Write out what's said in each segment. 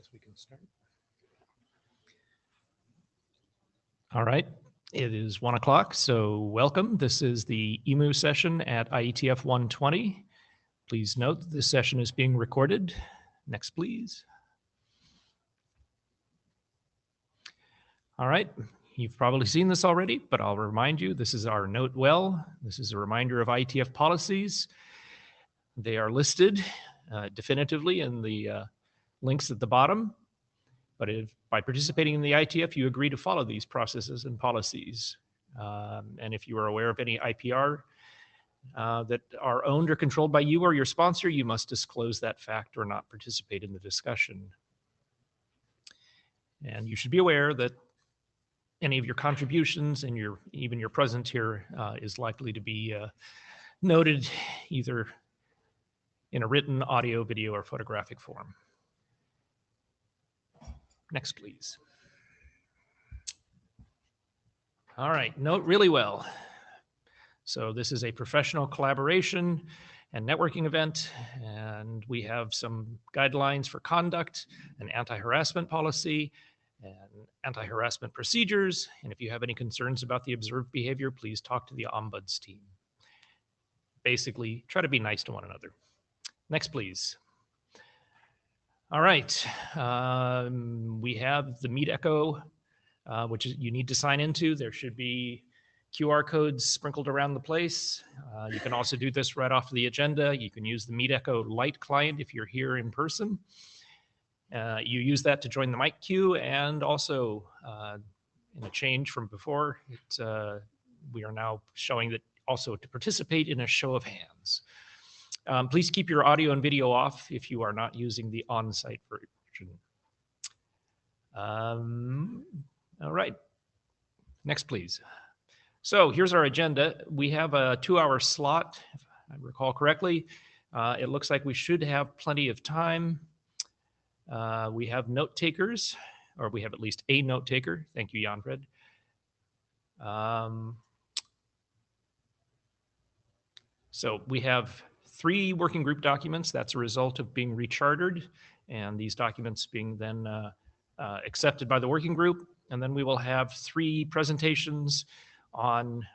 guess we can start. All right, it is 1 o'clock, so welcome. This is the EMU session at IETF 120. Please note that this session is being recorded. Next, please. All right, you've probably seen this already, but I'll remind you, this is our note well. This is a reminder of IETF policies. They are listed definitively in the links at the bottom. But if by participating in the IETF, you agree to follow these processes and policies. And if you are aware of any IPR that are owned or controlled by you or your sponsor, you must disclose that fact or not participate in the discussion. And you should be aware that any of your contributions and even your presence here is likely to be noted either in a written, audio, video, or photographic form. Next, please. All right, note really well. So this is a professional collaboration and networking event, and we have some guidelines for conduct, an anti-harassment policy, and anti-harassment procedures. And if you have any concerns about the observed behavior, please talk to the Ombuds team. Basically, try to be nice to one another. Next, please. All right, we have the Meet Echo, which you need to sign into. There should be QR codes sprinkled around the place. You can also do this right off the agenda. You can use the Meet Echo Lite client if you're here in person. You use that to join the mic queue, and also in a change from before, we are now showing that also to participate in a show of hands. Please keep your audio and video off if you are not using the on-site version. All right, next please. So here's our agenda. We have a 2-hour slot, if I recall correctly. It looks like we should have plenty of time. We have note takers, or we have at least a note taker. Thank you, Jan-Fred. So we have 3 working group documents. That's a result of being rechartered, and these documents being then accepted by the working group. And then we will have 3 presentations on,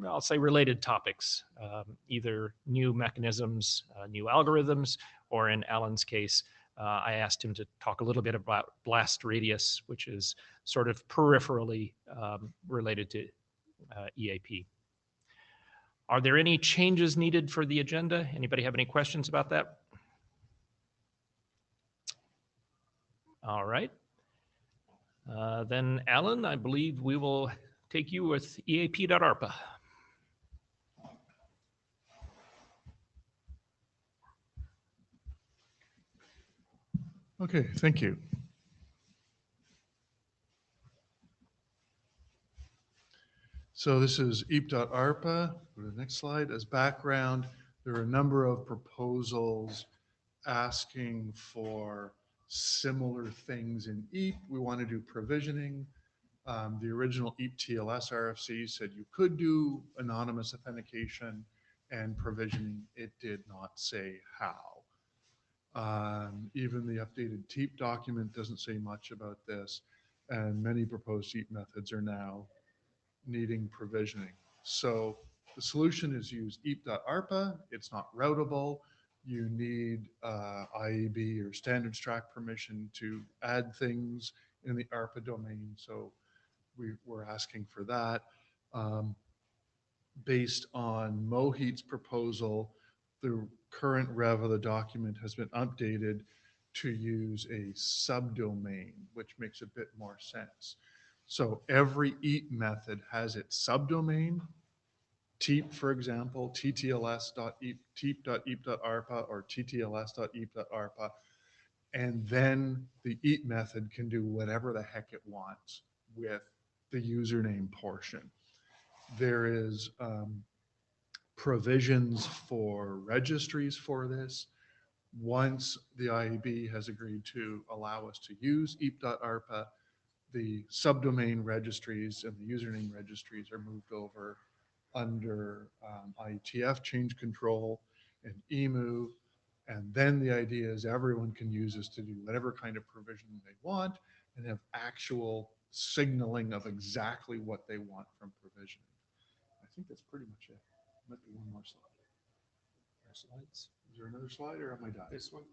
I'll say, related topics, either new mechanisms, new algorithms, or in Alan's case, I asked him to talk a little bit about blast radius, which is sort of peripherally related to EAP. Are there any changes needed for the agenda? Anybody have any questions about that? All right. Then Alan, I believe we will take you with EAP.ARPA. Okay, thank you. So this is EAP.ARPA. Go to the next slide. As background, there are a number of proposals asking for similar things in EAP. We want to do provisioning. The original EAP TLS RFC said you could do anonymous authentication and provisioning. It did not say how. Even the updated TEAP document doesn't say much about this, and many proposed EAP methods are now needing provisioning. So the solution is use EAP.ARPA. It's not routable. You need IAB or standards track permission to add things in the ARPA domain. So we're asking for that. Based on Mohit's proposal, the current rev of the document has been updated to use a subdomain, which makes a bit more sense. So every EAP method has its subdomain. TEAP, for example, ttls.eap.arpa or ttls.eap.arpa. And then the EAP method can do whatever the heck it wants with the username portion. There is provisions for registries for this. Once the IAB has agreed to allow us to use EAP.ARPA, the subdomain registries and the username registries are moved over under IETF change control and EMU, And then the idea is everyone can use this to do whatever kind of provisioning they want and have actual signaling of exactly what they want from provisioning. I think that's pretty much it. Might be one more slide. Slides. Is there another slide or am I done? This one.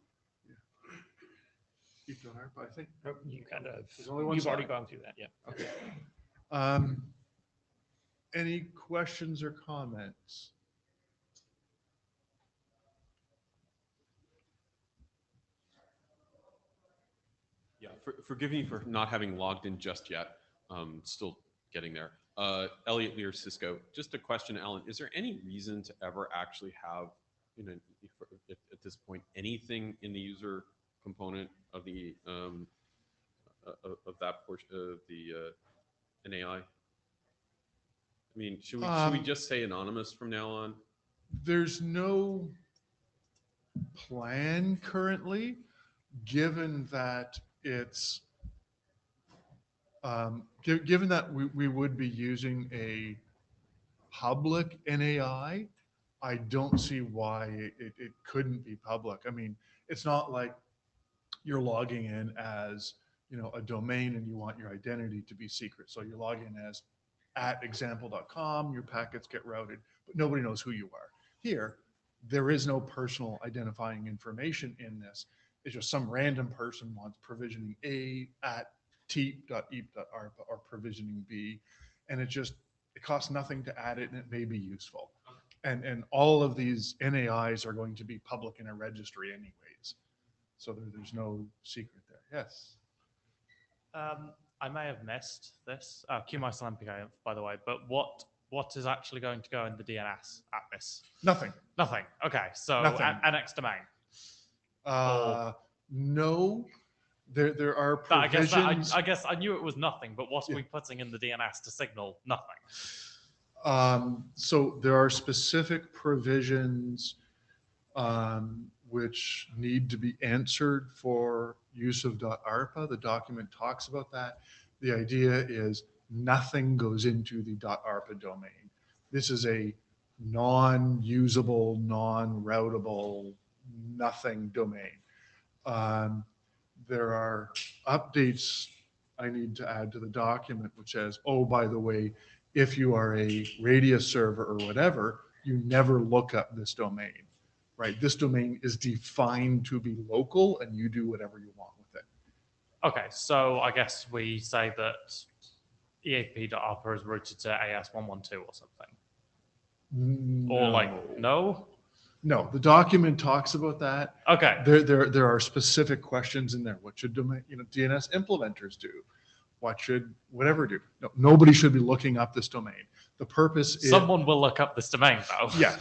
EAP.ARPA, I think. Oh, you kind of, There's only one you've already slide. gone through that. Yeah. Okay. Any questions or comments? Yeah, forgive me for not having logged in just yet. Still getting there. Elliot Lear, Cisco. Just a question, Alan. Is there any reason to ever actually have, at this point, anything in the user component of the of that portion of the NAI? I mean, should we just say anonymous from now on? There's no plan currently, given that it's given that we would be using a public NAI. I don't see why it couldn't be public. I mean, it's not like you're logging in as, a domain and you want your identity to be secret. So you log in as @example.com, your packets get routed, but nobody knows who you are. Here, there is no personal identifying information in this. It's just some random person wants provisioning A at teep.eep.arpa or provisioning B. And it costs nothing to add it and it may be useful. And all of these NAIs are going to be public in a registry anyways. So there's no secret there. Yes. I may have missed this. QMIS Olympic, by the way, but what is actually going to go in the DNS at this? Nothing. Nothing. Okay, so Nothing. annex domain. No, there are provisions. I guess I knew it was nothing, but what are we putting in the DNS to signal nothing? So there are specific provisions which need to be answered for use of .arpa. The document talks about that. The idea is nothing goes into the .arpa domain. This is a non-usable, non-routable, nothing domain. There are updates I need to add to the document, which says, oh, by the way, if you are a Radius server or whatever, you never look up this domain, right? This domain is defined to be local and you do whatever you want with it. Okay, so I guess we say that EAP.ARPA is routed to AS112 or something. Or no? No, the document talks about that. Okay. There are specific questions in there. What should domain, DNS implementers do? What should whatever do? No, nobody should be looking up this domain. The purpose is someone will look up this domain though. Yeah.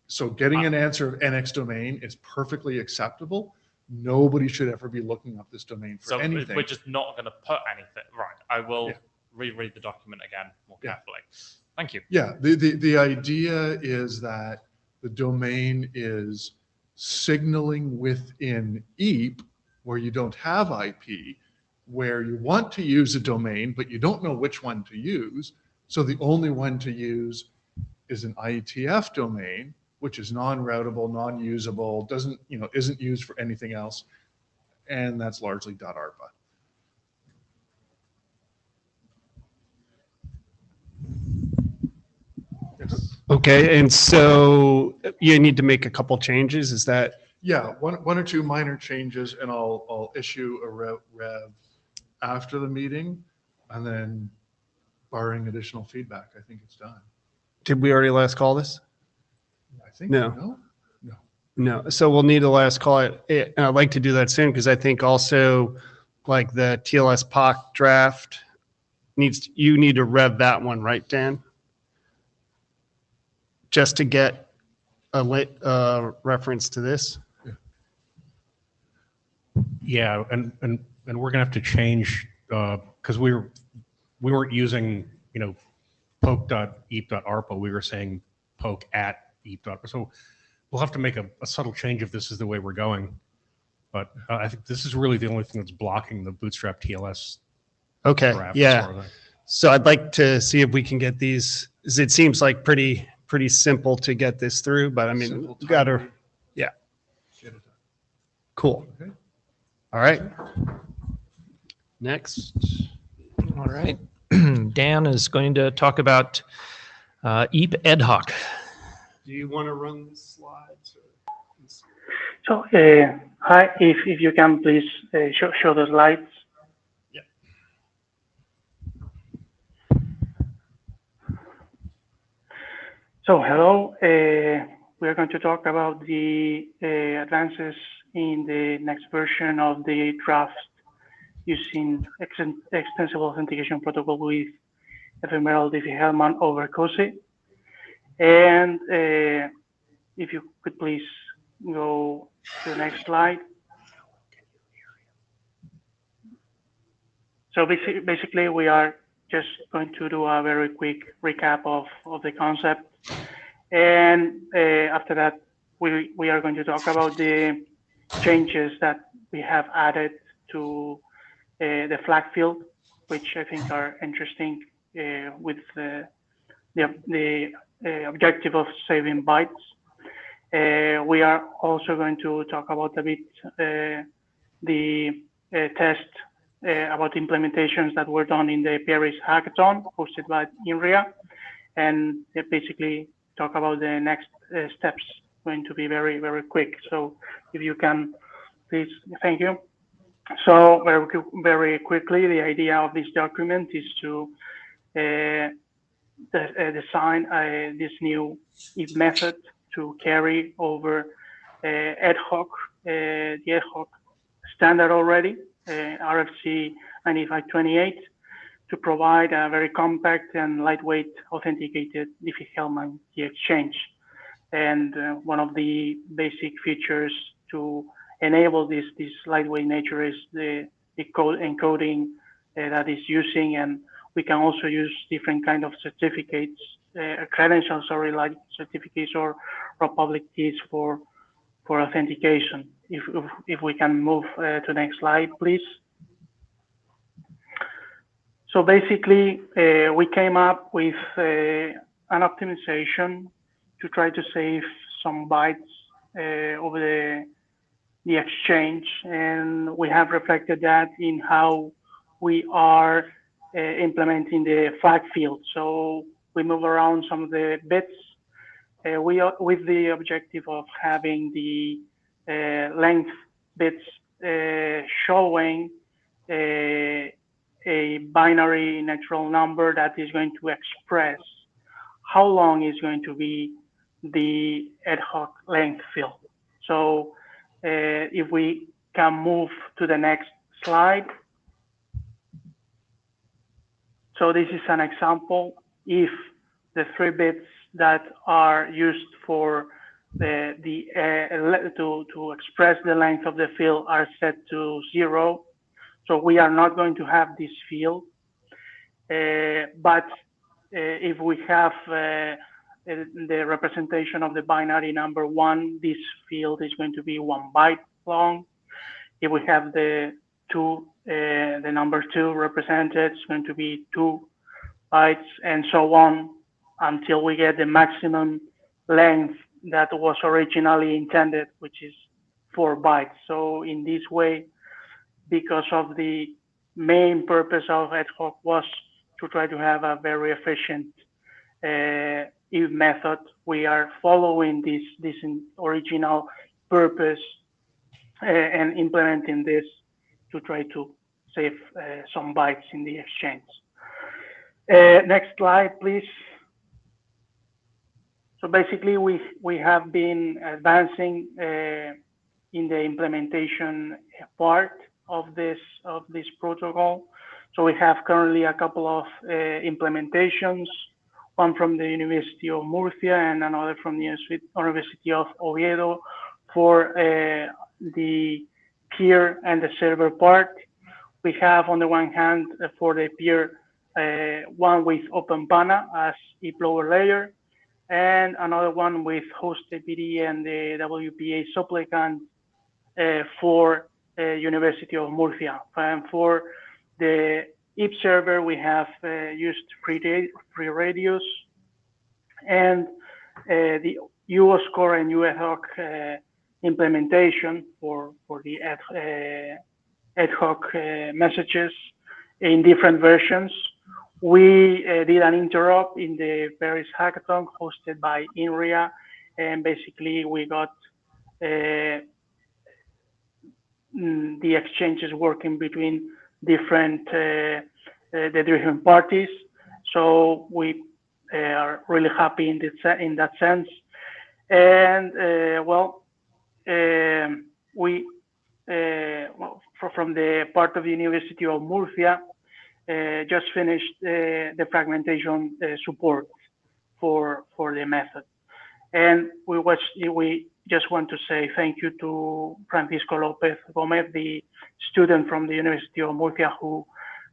So getting an answer of NX domain is perfectly acceptable. Nobody should ever be looking up this domain for anything. So we're just not going to put anything. Right. I will reread the document again more carefully. Thank you. Yeah. The idea is that the domain is signaling within EAP where you don't have IP, where you want to use a domain, but you don't know which one to use. So the only one to use is an IETF domain, which is non-routable, non-usable, isn't used for anything else. And that's largely .arpa. Yes. Okay, and so you need to make a couple changes, is that? Yeah, one or two minor changes, and I'll issue a rev after the meeting, and then barring additional feedback, I think it's done. Did we already last call this? I think No. No, so we'll need a last call. And I'd like to do that soon because I think also like the TLS POC draft you need to rev that one, right, Dan? Just to get a reference to this. Yeah, and we're gonna have to change because we weren't using poke.eep.arpa. We were saying poke@eep.arpa. So we'll have to make a subtle change if this is the way we're going. But I think this is really the only thing that's blocking the Bootstrap TLS. Okay, draft yeah. So I'd like to see if we can get these. It seems like pretty simple to get this through, but I mean, Simple, got to, timely. yeah. Get it Cool. Okay. All right. Next. All right. Dan is going to talk about EAP ad hoc. Do you want to run the slides? So, hi, if you can please show the slides. Yeah. So, hello. We are going to talk about the advances in the next version of the draft using extensible authentication protocol with ephemeral Diffie-Hellman over COSI. And if you could please go to the next slide. So basically, we are just going to do a very quick recap of the concept. And after that, we are going to talk about the changes that we have added to the flag field, which I think are interesting with the objective of saving bytes. We are also going to talk about a bit the test about implementations that were done in the Paris hackathon hosted by INRIA, and basically talk about the next steps. Going to be very, very quick. So if you can, please, thank you. So very quickly, the idea of this document is to design this new EAP method to carry over ad hoc, the ad hoc standard already, RFC 9528, to provide a very compact and lightweight authenticated Diffie-Hellman key exchange. And one of the basic features to enable this lightweight nature is the code encoding that is using, and we can also use different kind of certificates, credentials, sorry, like certificates or public keys for authentication. If we can move to the next slide, please. So basically, we came up with an optimization to try to save some bytes over the exchange, and we have reflected that in how we are implementing the flag field. So we move around some of the bits with the objective of having the length bits showing a binary natural number that is going to express how long is going to be the ad hoc length field. So if we can move to the next slide. So this is an example. If the 3 bits that are used for to express the length of the field are set to 0, so we are not going to have this field. But if we have the representation of the binary number 1, this field is going to be 1 byte long. If we have the number 2 represented, it's going to be 2 bytes, and so on until we get the maximum length that was originally intended, which is 4 bytes. So in this way, because of the main purpose of ad hoc was to try to have a very efficient EAP method, we are following this original purpose and implementing this to try to save some bytes in the exchange. Next slide, please. So basically, we have been advancing in the implementation part of this protocol. So we have currently a couple of implementations, one from the University of Murcia and another from the University of Oviedo for the peer and the server part. We have on the one hand for the peer one with OpenPANA as EAP lower layer, and another one with host APD and the WPA supplicant for University of Murcia. And for the EAP server, we have used free radios, and the UOScore and UADHOC implementation for the ad hoc messages in different versions. We did an interop in the Paris hackathon hosted by INRIA, and basically we got the exchanges working between different the different parties. So we are really happy in that sense. And we from the part of the University of Murcia just finished the fragmentation support for the method. And we just want to say thank you to Francisco Lopez Gomez, the student from the University of Murcia, who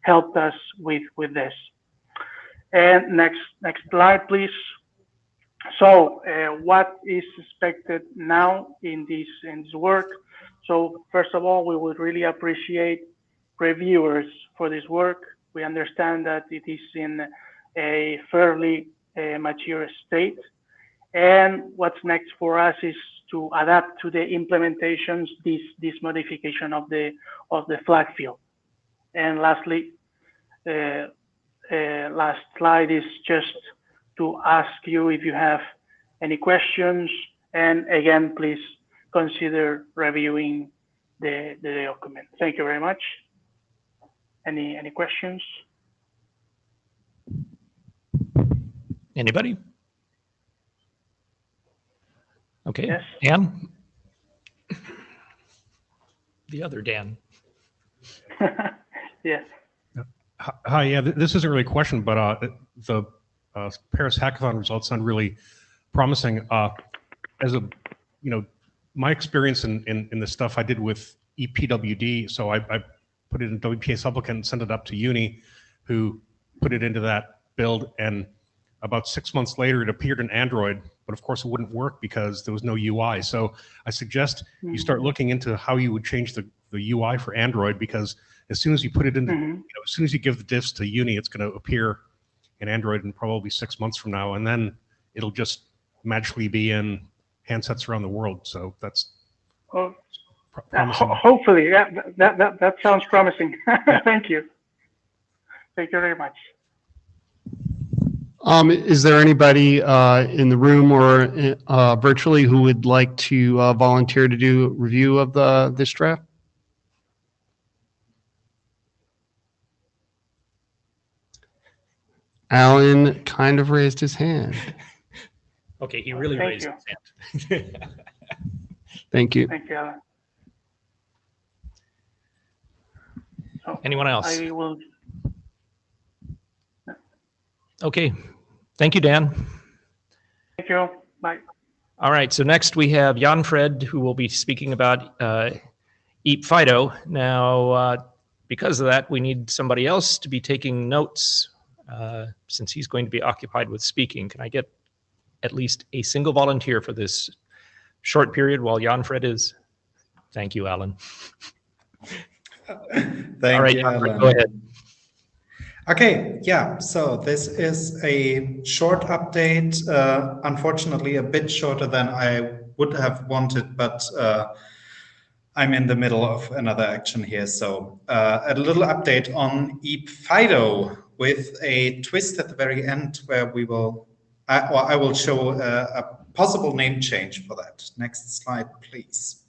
helped us with this. And next slide, please. So what is expected now in this work? So first of all, we would really appreciate reviewers for this work. We understand that it is in a fairly mature state. And what's next for us is to adapt to the implementations, this modification of the flag field. And lastly, last slide is just to ask you if you have any questions. And again, please consider reviewing the document. Thank you very much. Any questions? Anybody? Okay, Yes. Dan? The other Dan. Yes. Hi, yeah, this isn't really a question, but the Paris hackathon results sound really promising. As a, my experience in the stuff I did with EPWD, so I put it in WPA supplicant and sent it up to Uni, who put it into that build, and about 6 months later it appeared in Android, but of course it wouldn't work because there was no UI. So I suggest you start looking into how you would change the UI for Android, because as soon as you put it into, as soon as you give the diffs to Uni, it's going to appear in Android in probably 6 months from now, and then it'll just magically be in handsets around the world. So that's promising. Hopefully, yeah, that sounds promising. Thank you. Thank you very much. Is there anybody in the room or virtually who would like to volunteer to do a review of this draft? Alan kind of raised his hand. Okay, he really Thank raised you. his hand. Thank you. Thank you, Alan. So Anyone else? I will. Okay, thank you, Dan. Thank you. Bye. All right, so next we have Jan Fred, who will be speaking about EAP FIDO. Now, because of that, we need somebody else to be taking notes since he's going to be occupied with speaking. Can I get at least a single volunteer for this short period while Jan Fred is? Thank you, Alan. Thank All right, you, Jan Fred, Alan. go ahead. Okay, yeah, so this is a short update, unfortunately a bit shorter than I would have wanted, but I'm in the middle of another action here. So a little update on EAP FIDO with a twist at the very end where we will, I will show a possible name change for that. Next slide, please.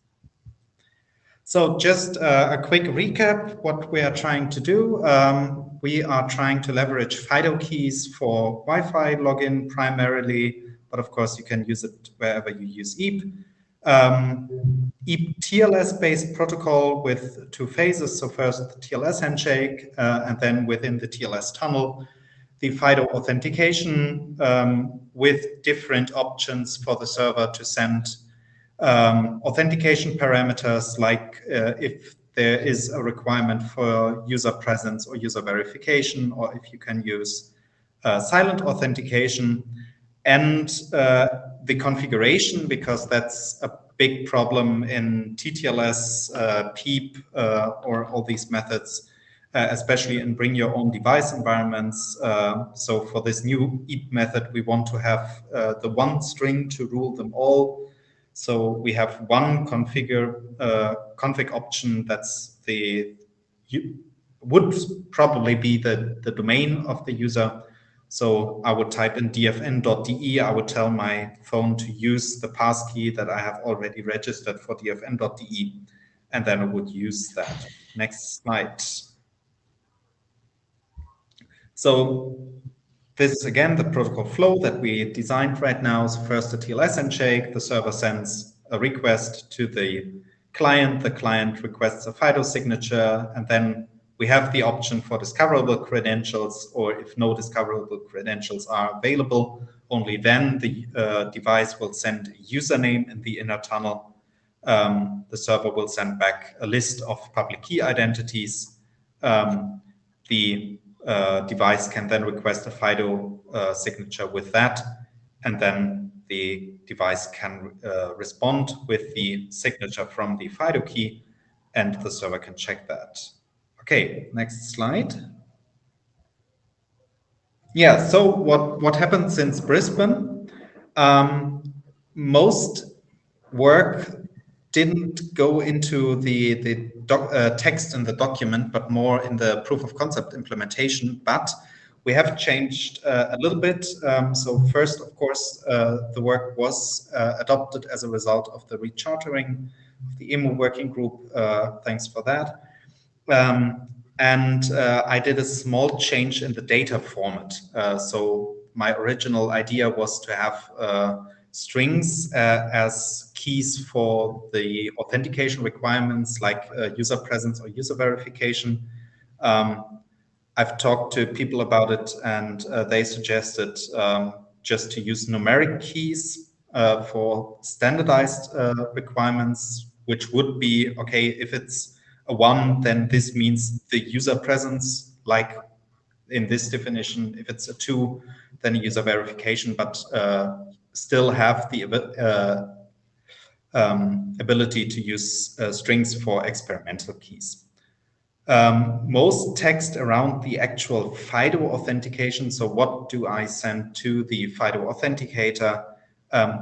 So just a quick recap, what we are trying to do. We are trying to leverage FIDO keys for Wi-Fi login primarily, but of course you can use it wherever you use EAP. EAP TLS-based protocol with two phases. So first the TLS handshake, and then within the TLS tunnel, the FIDO authentication with different options for the server to send authentication parameters, like if there is a requirement for user presence or user verification, or if you can use silent authentication, and the configuration, because that's a big problem in TTLS, PEEP, or all these methods, especially in bring your own device environments. So for this new EAP method, we want to have the one string to rule them all. So we have one config option that's would probably be the domain of the user. So I would type in dfn.de. I would tell my phone to use the passkey that I have already registered for dfn.de, and then I would use that. Next slide. So this is again the protocol flow that we designed right now. So first the TLS handshake, the server sends a request to the client requests a FIDO signature, and then we have the option for discoverable credentials, or if no discoverable credentials are available, only then the device will send a username in the inner tunnel. The server will send back a list of public key identities. The device can then request a FIDO signature with that, and then the device can respond with the signature from the FIDO key, and the server can check that. Okay, next slide. Yeah, so what happened since Brisbane? Most work didn't go into the text in the document, but more in the proof of concept implementation. But we have changed a little bit. So first, of course, the work was adopted as a result of the rechartering of the EMU working group. Thanks for that. And I did a small change in the data format. So my original idea was to have strings as keys for the authentication requirements, like user presence or user verification. I've talked to people about it, and they suggested just to use numeric keys for standardized requirements, which would be, okay, if it's a 1, then this means the user presence, like in this definition. If it's a 2, then user verification, but still have the ability to use strings for experimental keys. Most text around the actual FIDO authentication. So what do I send to the FIDO authenticator?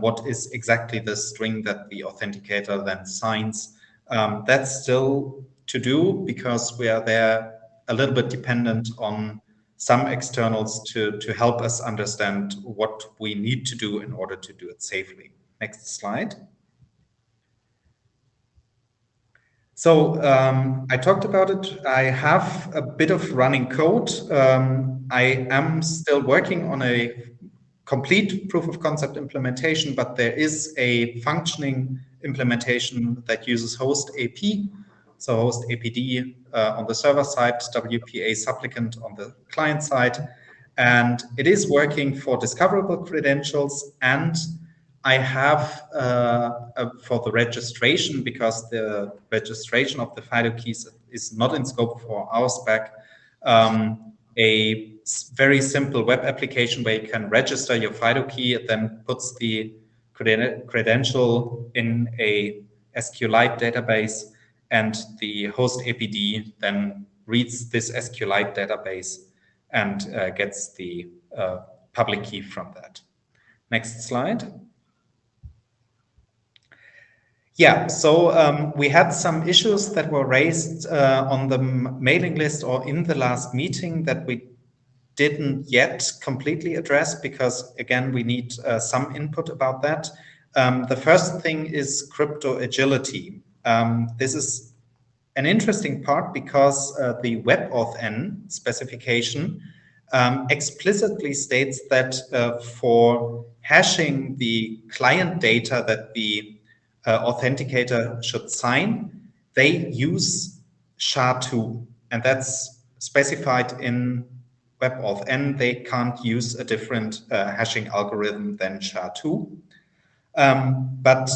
What is exactly the string that the authenticator then signs? That's still to do, because we are there a little bit dependent on some externals to help us understand what we need to do in order to do it safely. Next slide. So I talked about it. I have a bit of running code. I am still working on a complete proof of concept implementation, but there is a functioning implementation that uses host AP. So host APD on the server side, WPA supplicant on the client side. And it is working for discoverable credentials, and I have for the registration, because the registration of the FIDO keys is not in scope for our spec, a very simple web application where you can register your FIDO key. It then puts the credential in a SQLite database, and the host APD then reads this SQLite database and gets the public key from that. Next slide. Yeah, so we had some issues that were raised on the mailing list or in the last meeting that we didn't yet completely address, because again, we need some input about that. The first thing is crypto agility. This is an interesting part, because the WebAuthn specification explicitly states that for hashing the client data that the authenticator should sign, they use SHA-2, and that's specified in WebAuthn. They can't use a different hashing algorithm than SHA-2. But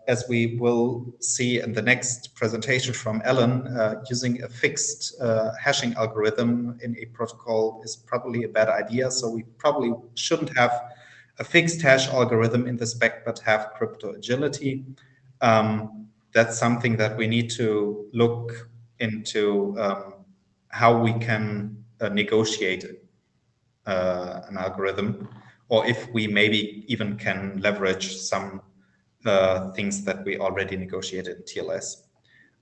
as we will see in the next presentation from Ellen, using a fixed hashing algorithm in a protocol is probably a bad idea. So we probably shouldn't have a fixed hash algorithm in the spec, but have crypto agility. That's something that we need to look into, how we can negotiate an algorithm, or if we maybe even can leverage some things that we already negotiated in TLS.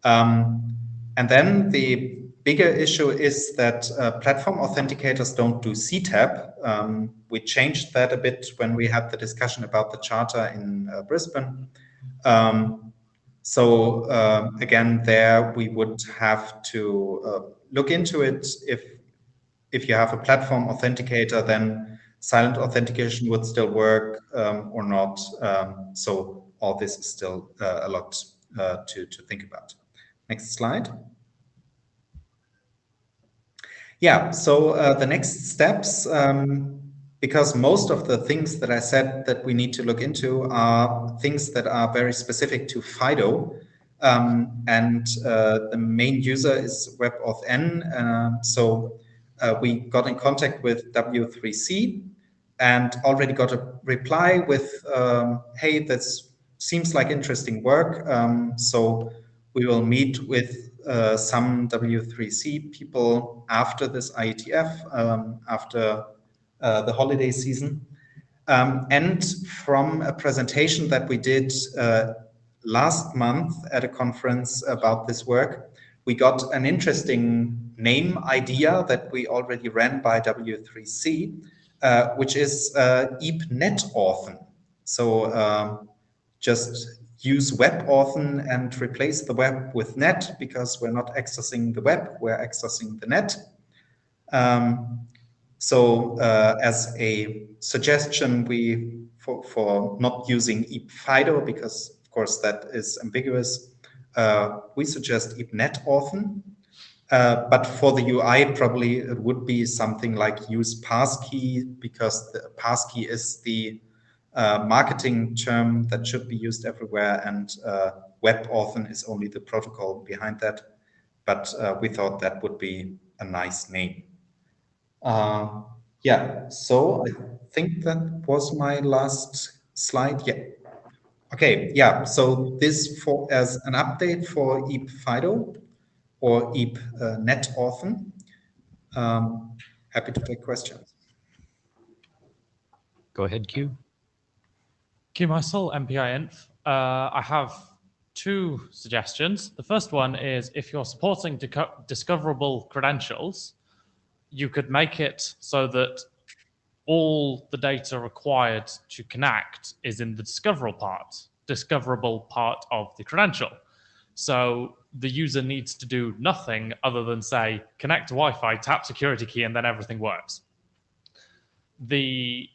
And then the bigger issue is that platform authenticators don't do CTAP. We changed that a bit when we had the discussion about the charter in Brisbane. So again, there we would have to look into it. If you have a platform authenticator, then silent authentication would still work or not. So all this is still a lot to think about. Next slide. Yeah, so the next steps, because most of the things that I said that we need to look into are things that are very specific to FIDO. And the main user is WebAuthn. So we got in contact with W3C and already got a reply with, hey, this seems like interesting work. So we will meet with some W3C people after this IETF, after the holiday season. And from a presentation that we did last month at a conference about this work, we got an interesting name idea that we already ran by W3C, which is EAP Method. So just use WebAuthn and replace the web with net, because we're not accessing the web, we're accessing the net. So as a suggestion, for not using EAP FIDO, because of course that is ambiguous, we suggest EAP Method. But for the UI, probably it would be something like use passkey, because the passkey is the marketing term that should be used everywhere, and WebAuthn is only the protocol behind that. But we thought that would be a nice name. Yeah, so I think that was my last slide. Yeah. Okay, yeah, so this as an update for EAP FIDO or EAP Method. Happy to take questions. Go ahead, Q. QMySol MPI-Inf. I have two suggestions. The first one is, if you're supporting discoverable credentials, you could make it so that all the data required to connect is in the discoverable part of the credential. So the user needs to do nothing other than say, connect to Wi-Fi, tap security key, and then everything works. The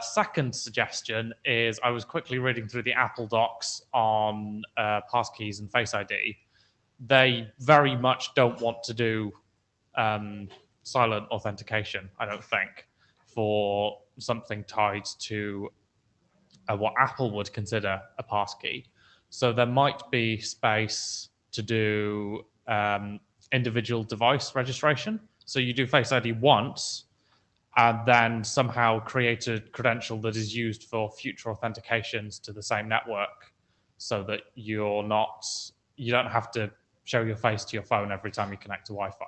second suggestion is, I was quickly reading through the Apple docs on passkeys and Face ID. They very much don't want to do silent authentication, I don't think, for something tied to what Apple would consider a passkey. So there might be space to do individual device registration. So you do Face ID once, and then somehow create a credential that is used for future authentications to the same network, so that you don't have to show your face to your phone every time you connect to Wi-Fi.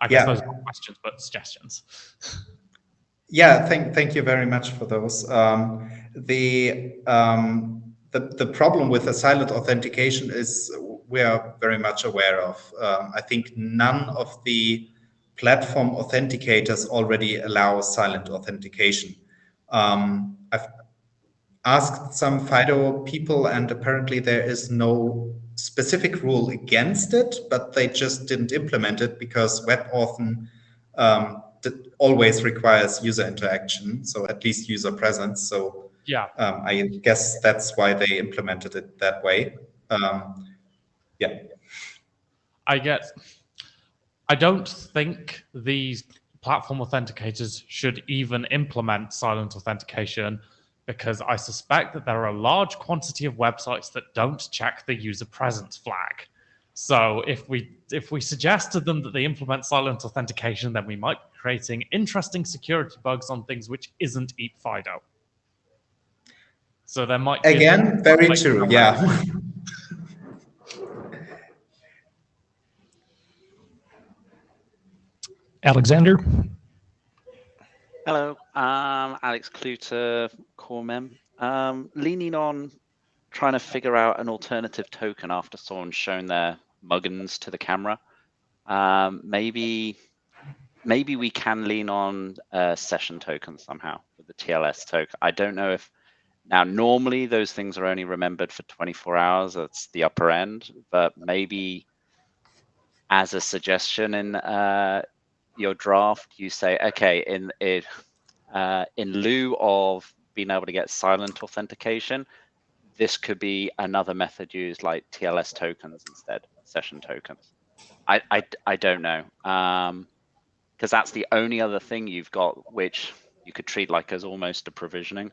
I guess those are not questions, but suggestions. Yeah, thank you very much for those. The problem with the silent authentication is we are very much aware of. I think none of the platform authenticators already allow silent authentication. I've asked some FIDO people, and apparently there is no specific rule against it, but they just didn't implement it because WebAuthn always requires user interaction, so at least user presence. So yeah, I guess that's why they implemented it that way. Yeah. I don't think these platform authenticators should even implement silent authentication, because I suspect that there are a large quantity of websites that don't check the user presence flag. So if we suggest to them that they implement silent authentication, then we might be creating interesting security bugs on things which isn't EAP FIDO. So there might be again very true. Yeah. Alexander. Hello, Alex Kluter, core mem. Leaning on trying to figure out an alternative token after someone's shown their muggins to the camera. Maybe we can lean on session tokens somehow with the TLS token. I don't know if now normally those things are only remembered for 24 hours. That's the upper end, but maybe as a suggestion in your draft, you say, okay, in lieu of being able to get silent authentication, this could be another method used like TLS tokens instead, session tokens. I don't know, because that's the only other thing you've got which you could treat like as almost a provisioning,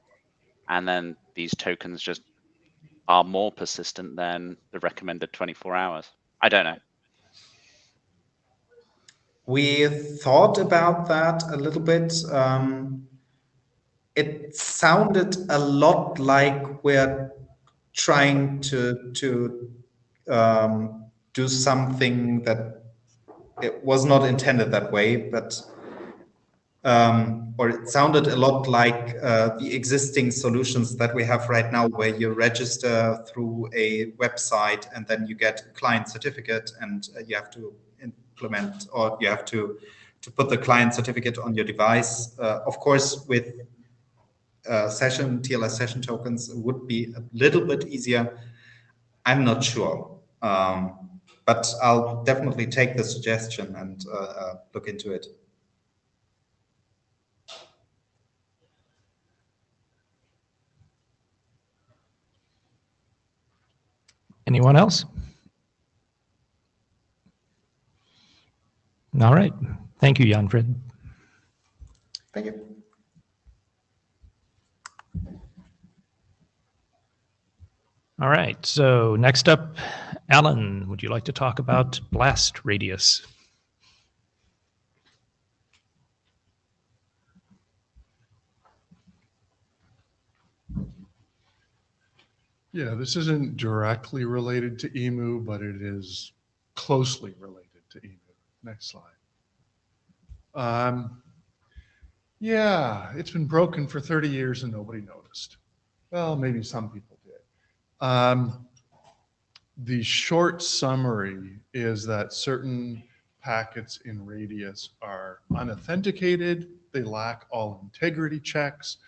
and then these tokens just are more persistent than the recommended 24 hours. I don't know. We thought about that a little bit. It sounded a lot like we're trying to do something that it was not intended that way, but or it sounded a lot like the existing solutions that we have right now, where you register through a website and then you get a client certificate, and you have to implement, or you have to put the client certificate on your device. Of course, with TLS session tokens, it would be a little bit easier. I'm not sure, but I'll definitely take the suggestion and look into it. Anyone else? All right. Thank you, Jan-Fred. Thank you. All right. So next up, Alan, would you like to talk about blast radius? Yeah, this isn't directly related to EMU, but it is closely related to EMU. Next slide. Yeah, it's been broken for 30 years and nobody noticed. Well, maybe some people did. The short summary is that certain packets in radius are unauthenticated. They lack all integrity checks.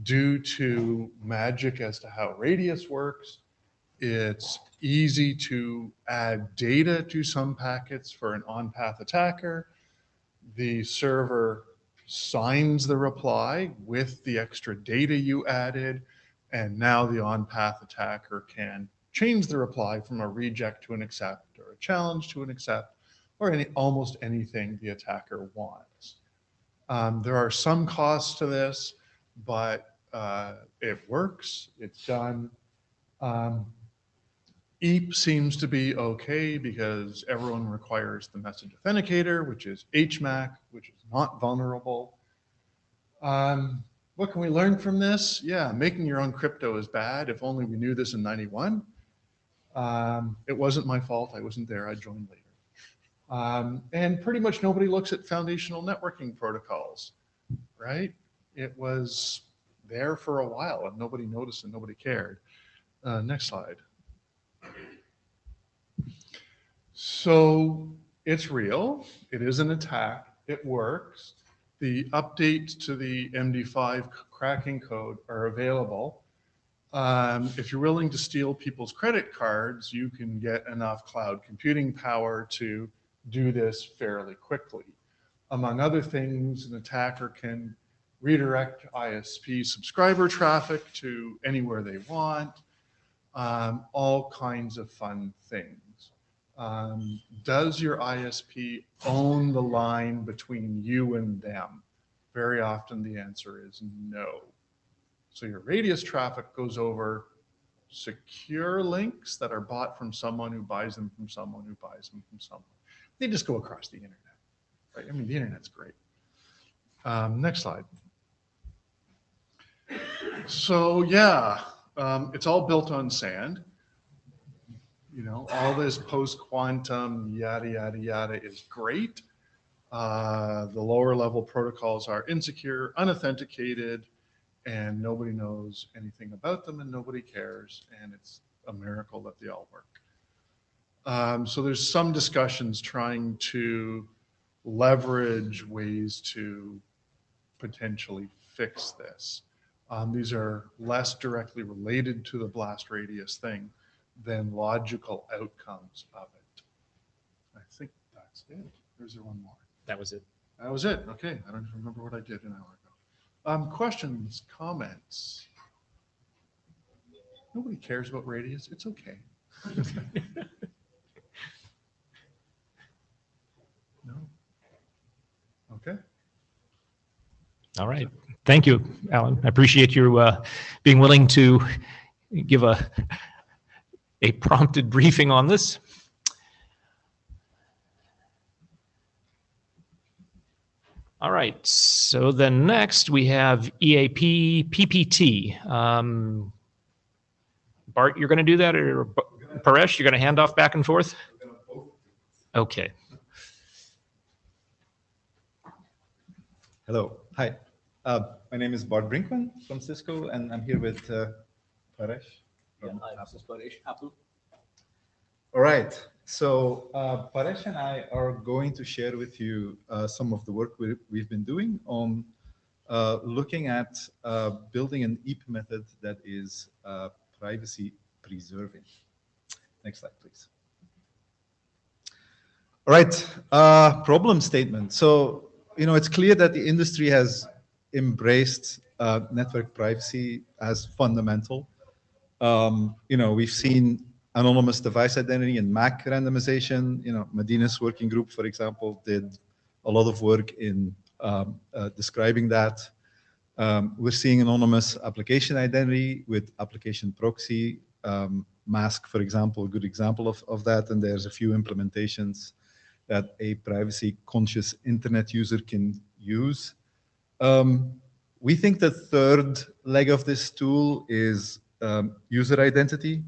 Due to magic as to how radius works, it's easy to add data to some packets for an on-path attacker. The server signs the reply with the extra data you added, and now the on-path attacker can change the reply from a reject to an accept, or a challenge to an accept, or almost anything the attacker wants. There are some costs to this, but it works, it's done. EAP seems to be okay because everyone requires the message authenticator, which is HMAC, which is not vulnerable. What can we learn from this? Yeah, making your own crypto is bad. If only we knew this in 91. It wasn't my fault, I wasn't there, I joined later. And pretty much nobody looks at foundational networking protocols, right? It was there for a while and nobody noticed and nobody cared. Next slide. So it's real, it is an attack, it works. The updates to the MD5 cracking code are available. If you're willing to steal people's credit cards, you can get enough cloud computing power to do this fairly quickly. Among other things, an attacker can redirect ISP subscriber traffic to anywhere they want, all kinds of fun things. Does your ISP own the line between you and them? Very often the answer is no. So your radius traffic goes over secure links that are bought from someone who buys them from someone who buys them from someone. They just go across the internet, right? I mean, the internet's great. Next slide. So yeah, it's all built on sand. You know, all this post-quantum yada, yada, yada is great. The lower level protocols are insecure, unauthenticated, and nobody knows anything about them and nobody cares, and it's a miracle that they all work. So there's some discussions trying to leverage ways to potentially fix this. These are less directly related to the blast radius thing than logical outcomes of it. I think that's it. Or is there one more? That was it. That was it. Okay. I don't even remember what I did an hour ago. Questions, comments? Nobody cares about radius. It's okay. No. Okay. All right. Thank you, Alan. I appreciate you being willing to give a prompted briefing on this. All right. So then next we have EAP PPT. Bart, you're going to do that, or Paresh, you're going to hand off back and forth? Okay. Hello. Hi. My name is Bart Brinkman from Cisco, and I'm here with Paresh. This is Paresh, Apple. All right. So Paresh and I are going to share with you some of the work we've been doing on looking at building an EAP method that is privacy preserving. Next slide, please. All right. Problem statement. So, it's clear that the industry has embraced network privacy as fundamental. We've seen anonymous device identity and MAC randomization. Medina's working group, for example, did a lot of work in describing that. We're seeing anonymous application identity with application proxy. Mask, for example, a good example of that. And there's a few implementations that a privacy-conscious internet user can use. We think the third leg of this tool is user identity.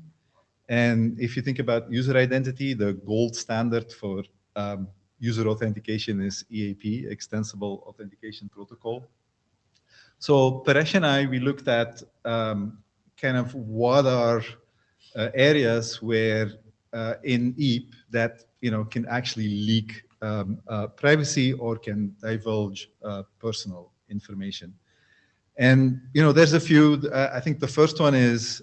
And if you think about user identity, the gold standard for user authentication is EAP, Extensible Authentication Protocol. So Paresh and I, we looked at kind of what are areas where in EAP that can actually leak privacy or can divulge personal information. And there's a few. I think the first one is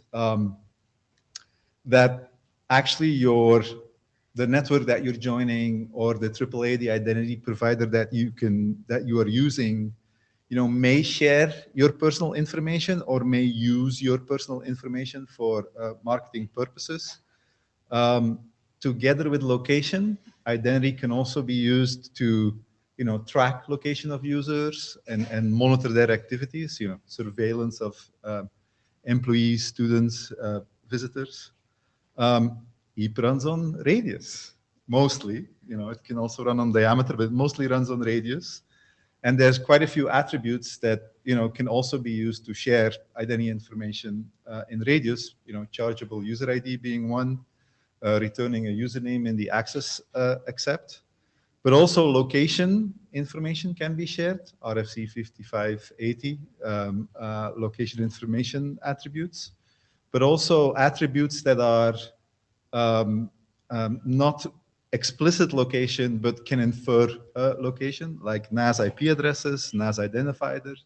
that actually the network that you're joining or the AAA, the identity provider that you are using, may share your personal information or may use your personal information for marketing purposes. Together with location, identity can also be used to track location of users and monitor their activities, surveillance of employees, students, visitors. EAP runs on radius, mostly. It can also run on diameter, but it mostly runs on radius. And there's quite a few attributes that can also be used to share identity information in radius. Chargeable user ID being one, returning a username in the access accept. But also location information can be shared, RFC 5580, location information attributes, but also attributes that are not explicit location, but can infer location, like NAS IP addresses, NAS identifiers,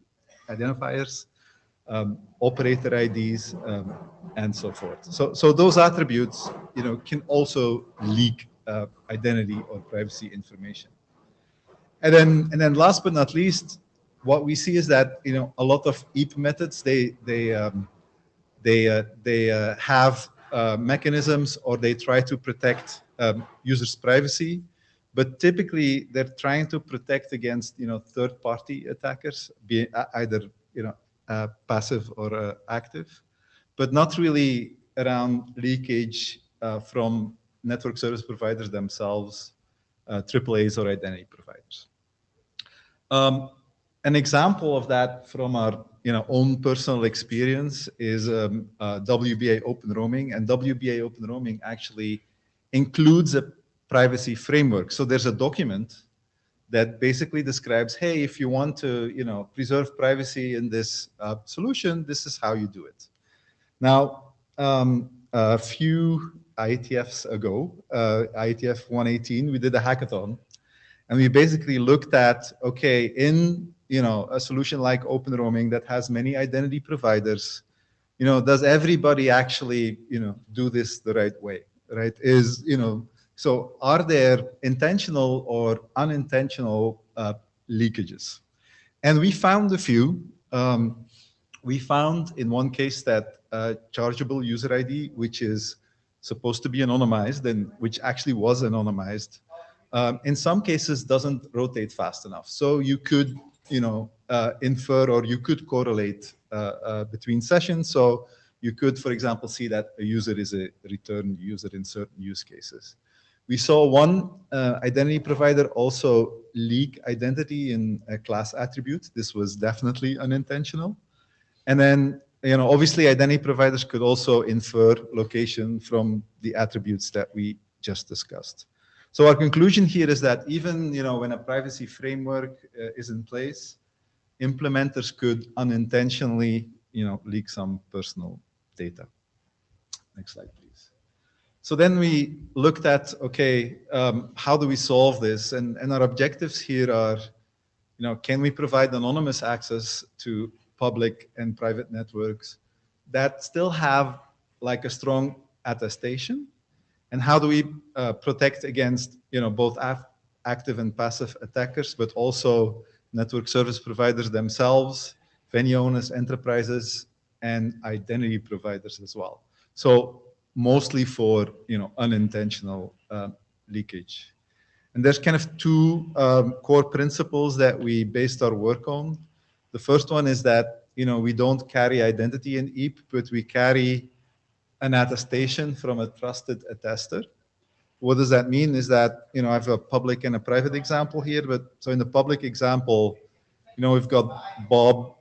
operator IDs, and so forth. So those attributes, can also leak identity or privacy information. And then last but not least, what we see is that a lot of EAP methods they have mechanisms or they try to protect users' privacy, but typically they're trying to protect against third-party attackers, be either passive or active, but not really around leakage from network service providers themselves, AAAs or identity providers. An example of that from our own personal experience is WBA Open Roaming, and WBA Open Roaming actually includes a privacy framework. So there's a document that basically describes, hey, if you want to, preserve privacy in this solution, this is how you do it. Now, a few IETFs ago, IETF 118, we did a hackathon, and we basically looked at, okay, in a solution like open roaming that has many identity providers, does everybody actually do this the right way, right? So are there intentional or unintentional leakages? And we found a few. We found in one case that chargeable user ID, which is supposed to be anonymized and which actually was anonymized, in some cases doesn't rotate fast enough. So you could, infer or you could correlate between sessions. So you could, for example, see that a user is a return user in certain use cases. We saw one identity provider also leak identity in a class attribute. This was definitely unintentional. And then, obviously identity providers could also infer location from the attributes that we just discussed. So our conclusion here is that even, when a privacy framework is in place, implementers could unintentionally, leak some personal data. Next slide, please. So then we looked at, okay, how do we solve this? And our objectives here are, can we provide anonymous access to public and private networks that still have like a strong attestation? And how do we protect against, both active and passive attackers, but also network service providers themselves, venue owners, enterprises, and identity providers as well. So mostly for unintentional leakage. And there's kind of two core principles that we based our work on. The first one is that we don't carry identity in EAP, but we carry an attestation from a trusted attester. What does that mean? Is that I have a public and a private example here, but so in the public example, we've got Bob,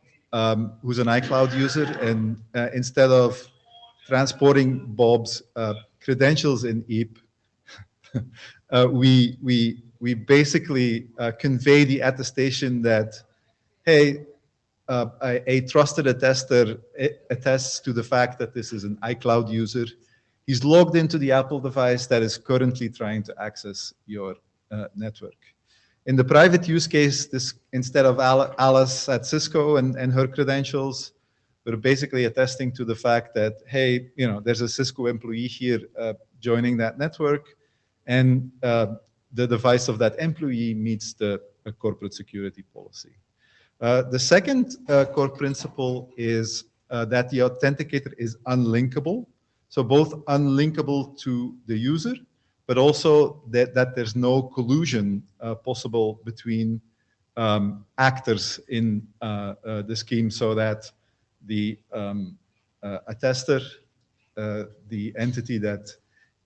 who's an iCloud user, and instead of transporting Bob's credentials in EAP, we basically convey the attestation that, hey, a trusted attester attests to the fact that this is an iCloud user. He's logged into the Apple device that is currently trying to access your network. In the private use case, this instead of Alice at Cisco and her credentials, we're basically attesting to the fact that, hey, there's a Cisco employee here joining that network, and the device of that employee meets the corporate security policy. The second core principle is that the authenticator is unlinkable. So both unlinkable to the user, but also that there's no collusion possible between actors in the scheme, so that the attester, the entity that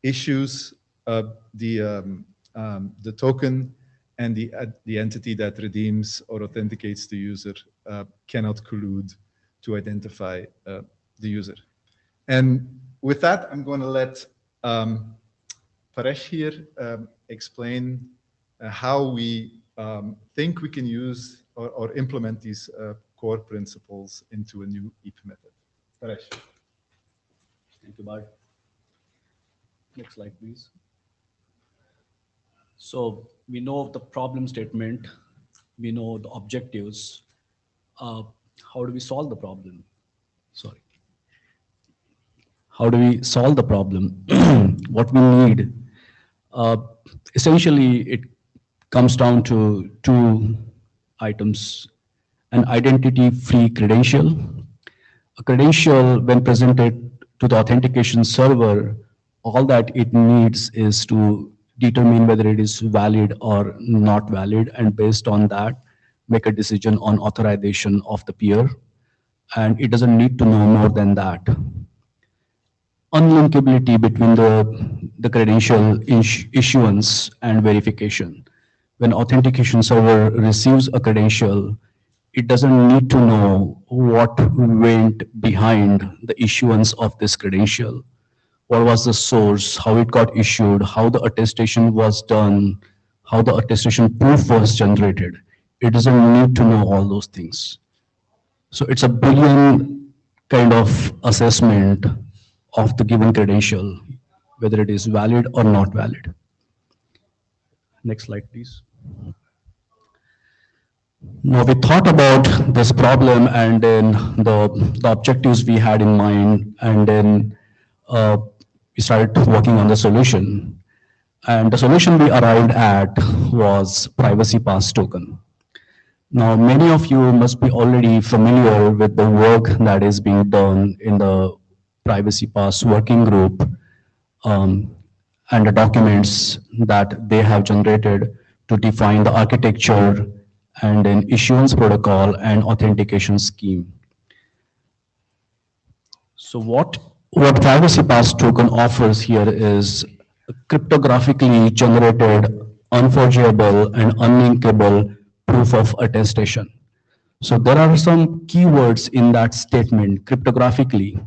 issues the token, and the entity that redeems or authenticates the user cannot collude to identify the user. And with that, I'm going to let Paresh here explain how we think we can use or implement these core principles into a new EAP method. Paresh. Thank you, Bart. Next slide, please. So we know the problem statement, we know the objectives. How do we solve the problem? Sorry. How do we solve the problem? What we need? Essentially, it comes down to two items: an identity-free credential. A credential, when presented to the authentication server, all that it needs is to determine whether it is valid or not valid, and based on that, make a decision on authorization of the peer. And it doesn't need to know more than that. Unlinkability between the credential issuance and verification. When authentication server receives a credential, it doesn't need to know what went behind the issuance of this credential. What was the source, how it got issued, how the attestation was done, how the attestation proof was generated. It doesn't need to know all those things. So it's a Boolean kind of assessment of the given credential, whether it is valid or not valid. Next slide, please. Now we thought about this problem and then the objectives we had in mind, and then we started working on the solution. And the solution we arrived at was privacy pass token. Now, many of you must be already familiar with the work that is being done in the privacy pass working group and the documents that they have generated to define the architecture and then issuance protocol and authentication scheme. So what privacy pass token offers here is a cryptographically generated, unforgeable and unlinkable proof of attestation. So there are some keywords in that statement, cryptographically,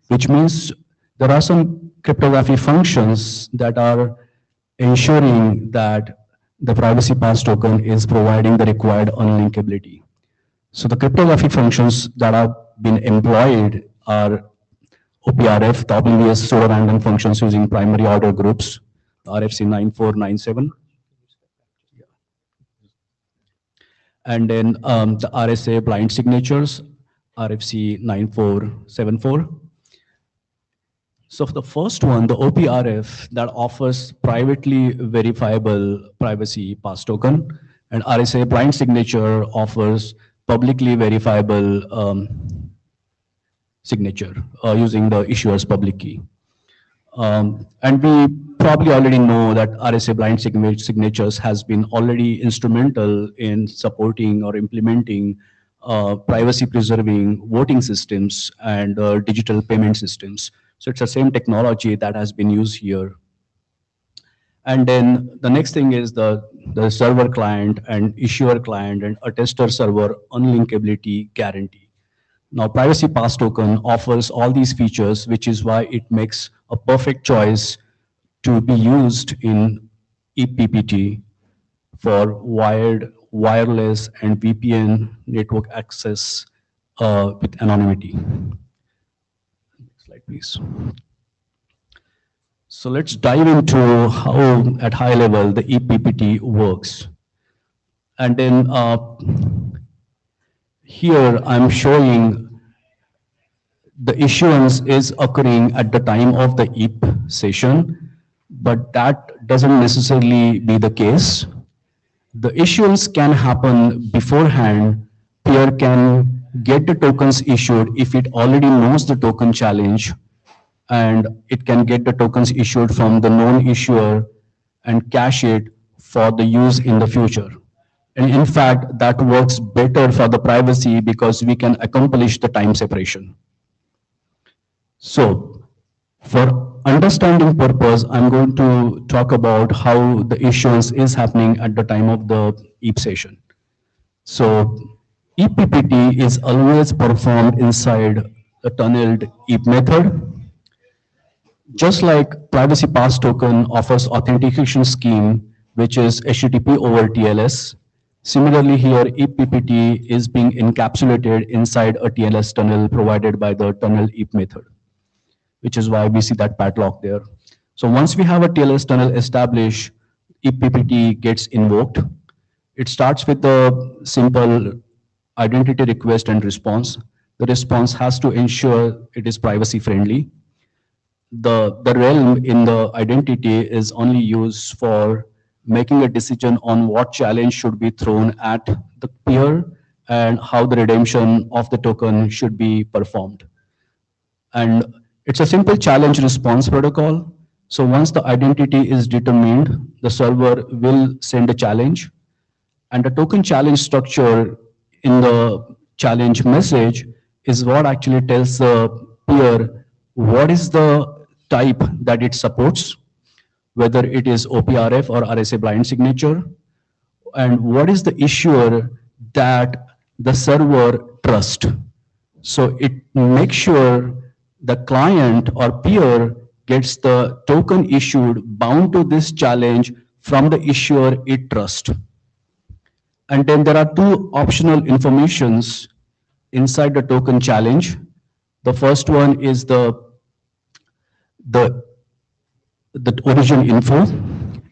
which means there are some cryptography functions that are ensuring that the privacy pass token is providing the required unlinkability. So the cryptography functions that have been employed are OPRF, the oblivious pseudo-random functions using primary order groups, RFC 9497. And then the RSA blind signatures, RFC 9474. So for the first one, the OPRF that offers privately verifiable privacy pass token, and RSA blind signature offers publicly verifiable signature using the issuer's public key. And we probably already know that RSA blind signatures has been already instrumental in supporting or implementing privacy preserving voting systems and digital payment systems. So it's the same technology that has been used here. And then the next thing is the server client and issuer client and attester server unlinkability guarantee. Now, privacy pass token offers all these features, which is why it makes a perfect choice to be used in EPPT for wired, wireless, and VPN network access with anonymity. Next slide, please. So let's dive into how, at high level, the EPPT works. And then here I'm showing the issuance is occurring at the time of the EAP session, but that doesn't necessarily be the case. The issuance can happen beforehand. Peer can get the tokens issued if it already knows the token challenge, and it can get the tokens issued from the known issuer and cache it for the use in the future. And in fact, that works better for the privacy because we can accomplish the time separation. So for understanding purpose, I'm going to talk about how the issuance is happening at the time of the EAP session. So EPPT is always performed inside the tunneled EAP method. Just like privacy pass token offers authentication scheme, which is HTTP over TLS. Similarly here, EPPT is being encapsulated inside a TLS tunnel provided by the tunnel EAP method, which is why we see that padlock there. So once we have a TLS tunnel established, EPPT gets invoked. It starts with the simple identity request and response. The response has to ensure it is privacy friendly. The realm in the identity is only used for making a decision on what challenge should be thrown at the peer and how the redemption of the token should be performed. And it's a simple challenge response protocol. So once the identity is determined, the server will send a challenge, and the token challenge structure in the challenge message is what actually tells the peer what is the type that it supports, whether it is OPRF or RSA blind signature, and what is the issuer that the server trusts. So it makes sure the client or peer gets the token issued bound to this challenge from the issuer it trusts. And then there are two optional informations inside the token challenge. The first one is the origin info.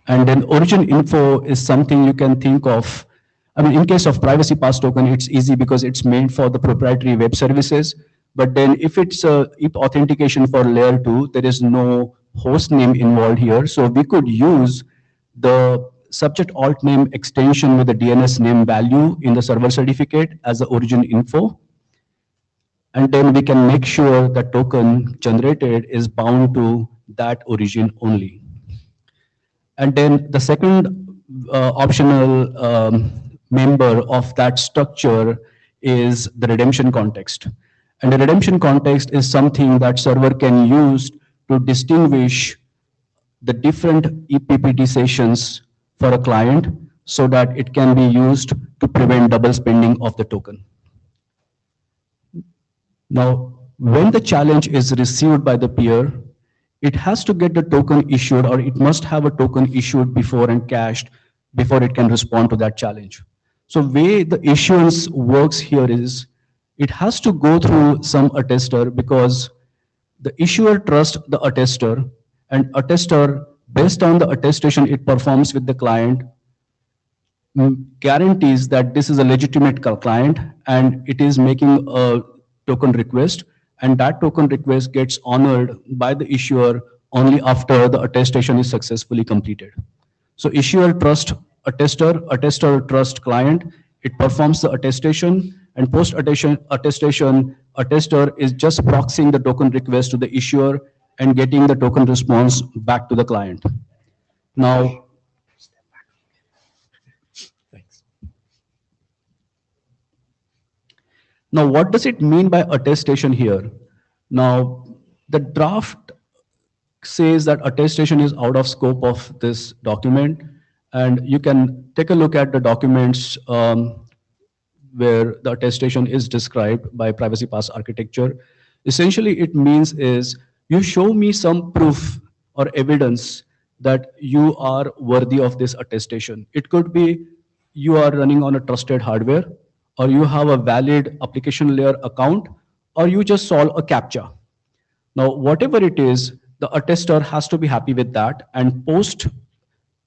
And then origin info is something you can think of. I mean, in case of privacy pass token, it's easy because it's made for the proprietary web services. But then if it's EAP authentication for layer 2, there is no host name involved here. So we could use the subject alt name extension with the DNS name value in the server certificate as the origin info. And then we can make sure the token generated is bound to that origin only. And then the second optional member of that structure is the redemption context. And the redemption context is something that server can use to distinguish the different ePPT sessions for a client so that it can be used to prevent double spending of the token. Now, when the challenge is received by the peer, it has to get the token issued, or it must have a token issued before and cached before it can respond to that challenge. So way the issuance works here is it has to go through some attester because the issuer trusts the attester, and attester, based on the attestation it performs with the client, guarantees that this is a legitimate client and it is making a token request, and that token request gets honored by the issuer only after the attestation is successfully completed. So issuer trust attester, attester trust client, it performs the attestation, and post attestation, attester is just proxying the token request to the issuer and getting the token response back to the client. Now, Now, what does it mean by attestation here? Now, the draft says that attestation is out of scope of this document, and you can take a look at the documents where the attestation is described by privacy pass architecture. Essentially, it means is you show me some proof or evidence that you are worthy of this attestation. It could be you are running on a trusted hardware, or you have a valid application layer account, or you just solve a CAPTCHA. Now, whatever it is, the attester has to be happy with that, and post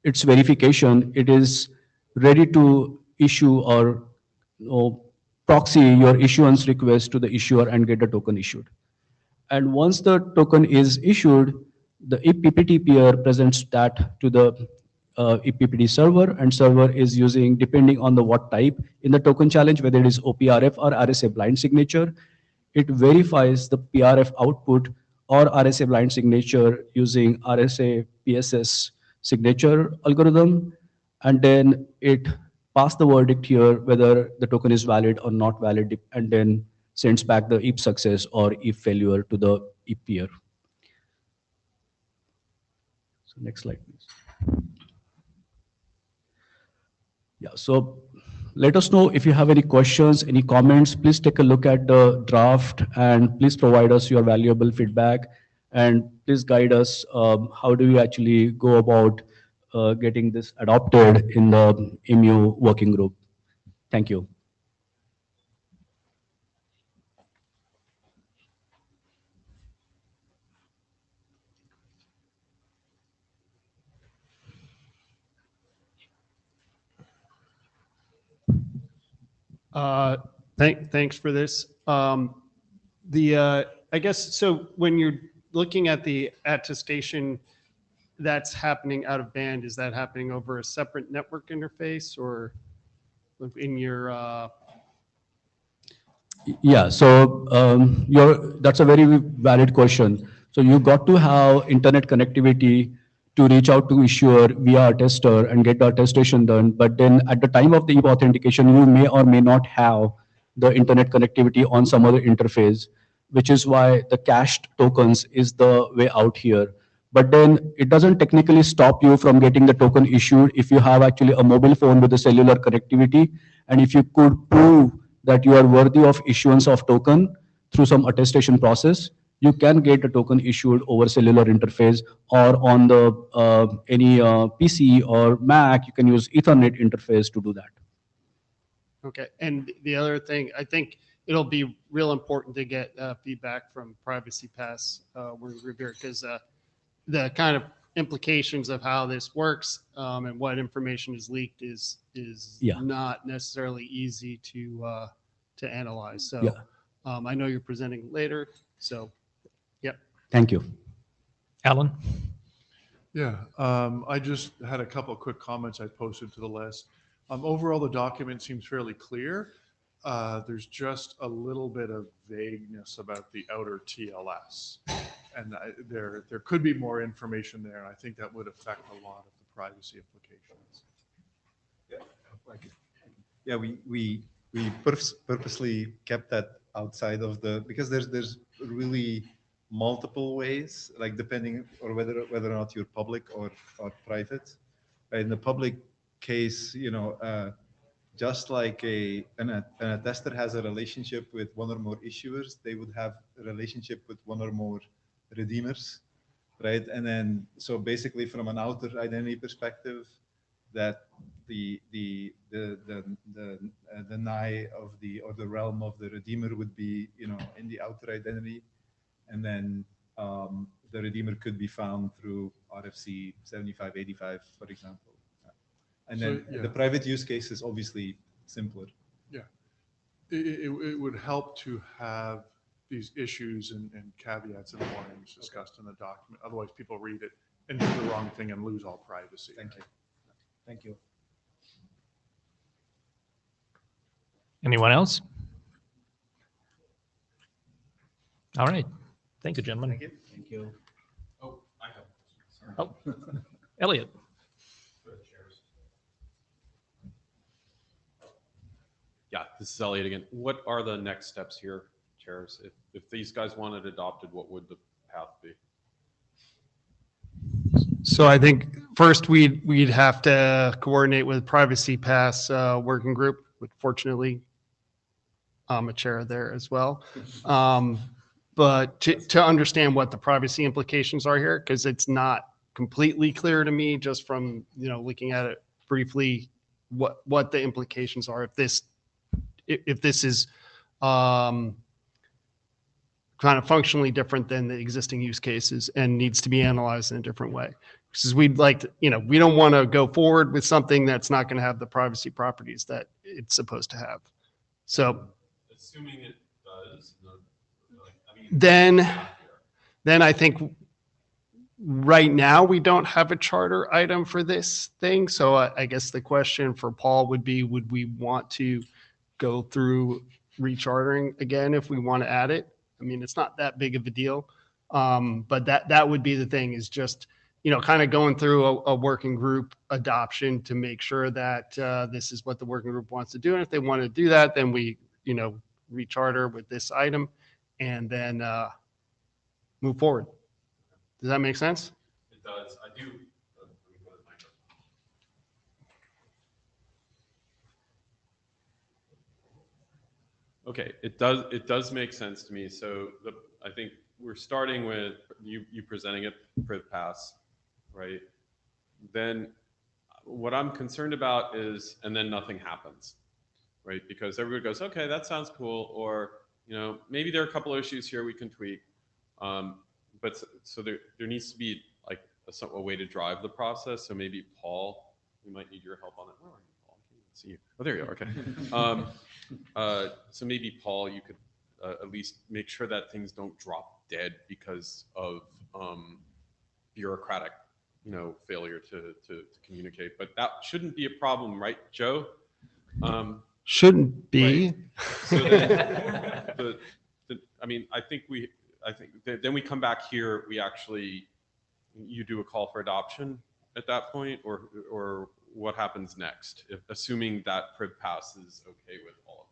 its verification, it is ready to issue or proxy your issuance request to the issuer and get the token issued. And once the token is issued, the ePPT peer presents that to the ePPT server, and server is using, depending on the what type in the token challenge, whether it is OPRF or RSA blind signature, it verifies the PRF output or RSA blind signature using RSA PSS signature algorithm, and then it passes the verdict here whether the token is valid or not valid, and then sends back the EAP success or EAP failure to the EAP peer. So next slide, please. Yeah, so let us know if you have any questions, any comments. Please take a look at the draft and please provide us your valuable feedback, and please guide us how do we actually go about getting this adopted in the EMU working group. Thank you. Thanks for this. I guess, so when you're looking at the attestation that's happening out of band, is that happening over a separate network interface or in your? Yeah, so that's a very valid question. So you got to have internet connectivity to reach out to issuer via attester and get the attestation done. But then at the time of the EAP authentication, you may or may not have the internet connectivity on some other interface, which is why the cached tokens is the way out here. But then it doesn't technically stop you from getting the token issued if you have actually a mobile phone with a cellular connectivity. And if you could prove that you are worthy of issuance of token through some attestation process, you can get a token issued over cellular interface, or on the any PC or Mac, you can use Ethernet interface to do that. Okay, and the other thing, I think it'll be real important to get feedback from Privacy Pass working group here, because the kind of implications of how this works and what information is leaked is Yeah. not necessarily easy to analyze. So Yeah. I know you're presenting later, so yep. Thank you. Alan? Yeah, I just had a couple of quick comments I posted to the list. Overall, the document seems fairly clear. There's just a little bit of vagueness about the outer TLS. And there could be more information there. And I think that would affect a lot of the privacy implications. Yeah, we purposely kept that outside of the, because there's really multiple ways, like depending on whether or not you're public or private. In the public case, just like an attester has a relationship with one or more issuers, they would have a relationship with one or more redeemers, right? And then, so basically from an outer identity perspective, that the NIE of the, or the realm of the redeemer would be, in the outer identity, and then the redeemer could be found through RFC 7585, for example. And then So, yeah. the private use case is obviously simpler. Yeah, it would help to have these issues and caveats and warnings discussed in the document. Otherwise, people read it and do the wrong thing and lose all privacy. Thank you. Thank you. Anyone else? All right. Thank you, gentlemen. Thank you. Thank you. Oh, I have. Sorry. Oh, Elliot. Yeah, this is Elliot again. What are the next steps here, chairs? If these guys wanted adopted, what would the path be? So I think first we'd have to coordinate with Privacy Pass working group. But fortunately, I'm a chair there as well. But to understand what the privacy implications are here, because it's not completely clear to me just from looking at it briefly, what the implications are if this is kind of functionally different than the existing use cases and needs to be analyzed in a different way. Because we'd like to, we don't want to go forward with something that's not going to have the privacy properties that it's supposed to have. So Assuming it does, then I think right now we don't have a charter item for this thing. So I guess the question for Paul would be, would we want to go through rechartering again if we want to add it? I mean, it's not that big of a deal. But that would be the thing, is just, kind of going through a working group adoption to make sure that this is what the working group wants to do. And if they want to do that, then we, recharter with this item and then move forward. Does that make sense? it does. I do. Let me go to the microphone. Okay, it does make sense to me. So I think we're starting with you presenting it for pass, right? Then what I'm concerned about is, and then nothing happens, right? Because everybody goes, okay, that sounds cool, or maybe there are a couple of issues here we can tweak, but so there needs to be like a way to drive the process. So maybe Paul, we might need your help on it. Where are you, Paul? I can't even see you. Oh, there you are. Okay. So maybe Paul, you could at least make sure that things don't drop dead because of bureaucratic, failure to communicate. But that shouldn't be a problem, right, Joe? Shouldn't be. Right. So then, I think then we come back here. You do a call for adoption at that point, or what happens next, assuming that Priv Pass is okay with all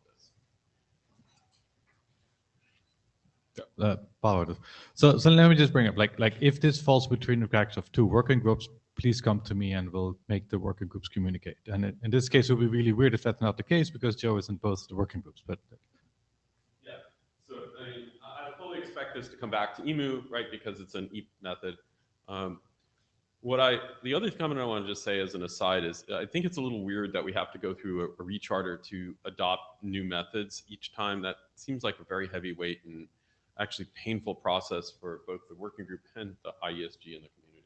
of this. Power. So let me just bring up, like if this falls between the cracks of two working groups, please come to me and we'll make the working groups communicate. And in this case, it would be really weird if that's not the case, because Joe is in both the working groups. But Yeah. So I fully expect this to come back to EMU, right? Because it's an EAP method. The other comment I want to just say as an aside is I think it's a little weird that we have to go through a recharter to adopt new methods each time. That seems like a very heavy weight and actually painful process for both the working group and the IESG and the community.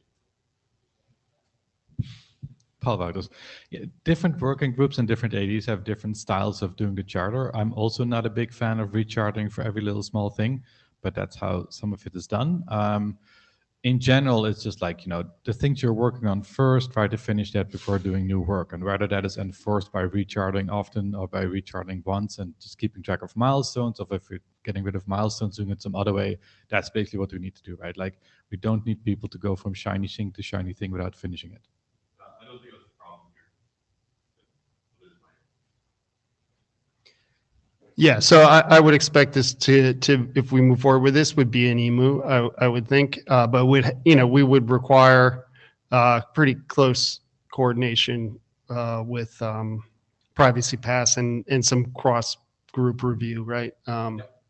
Paul Wouters. Yeah, different working groups and different ADs have different styles of doing the charter. I'm also not a big fan of recharting for every little small thing, but that's how some of it is done. In general, it's just like, the things you're working on first, try to finish that before doing new work. And whether that is enforced by recharting often or by recharting once and just keeping track of milestones, or if you're getting rid of milestones, doing it some other way, that's basically what we need to do, right? Like, we don't need people to go from shiny thing to shiny thing without finishing it. I don't think that's a problem here. Yeah, so I would expect this to if we move forward with this, would be an EMU, I would think, but we would require pretty close coordination with Privacy Pass and some cross group review, right?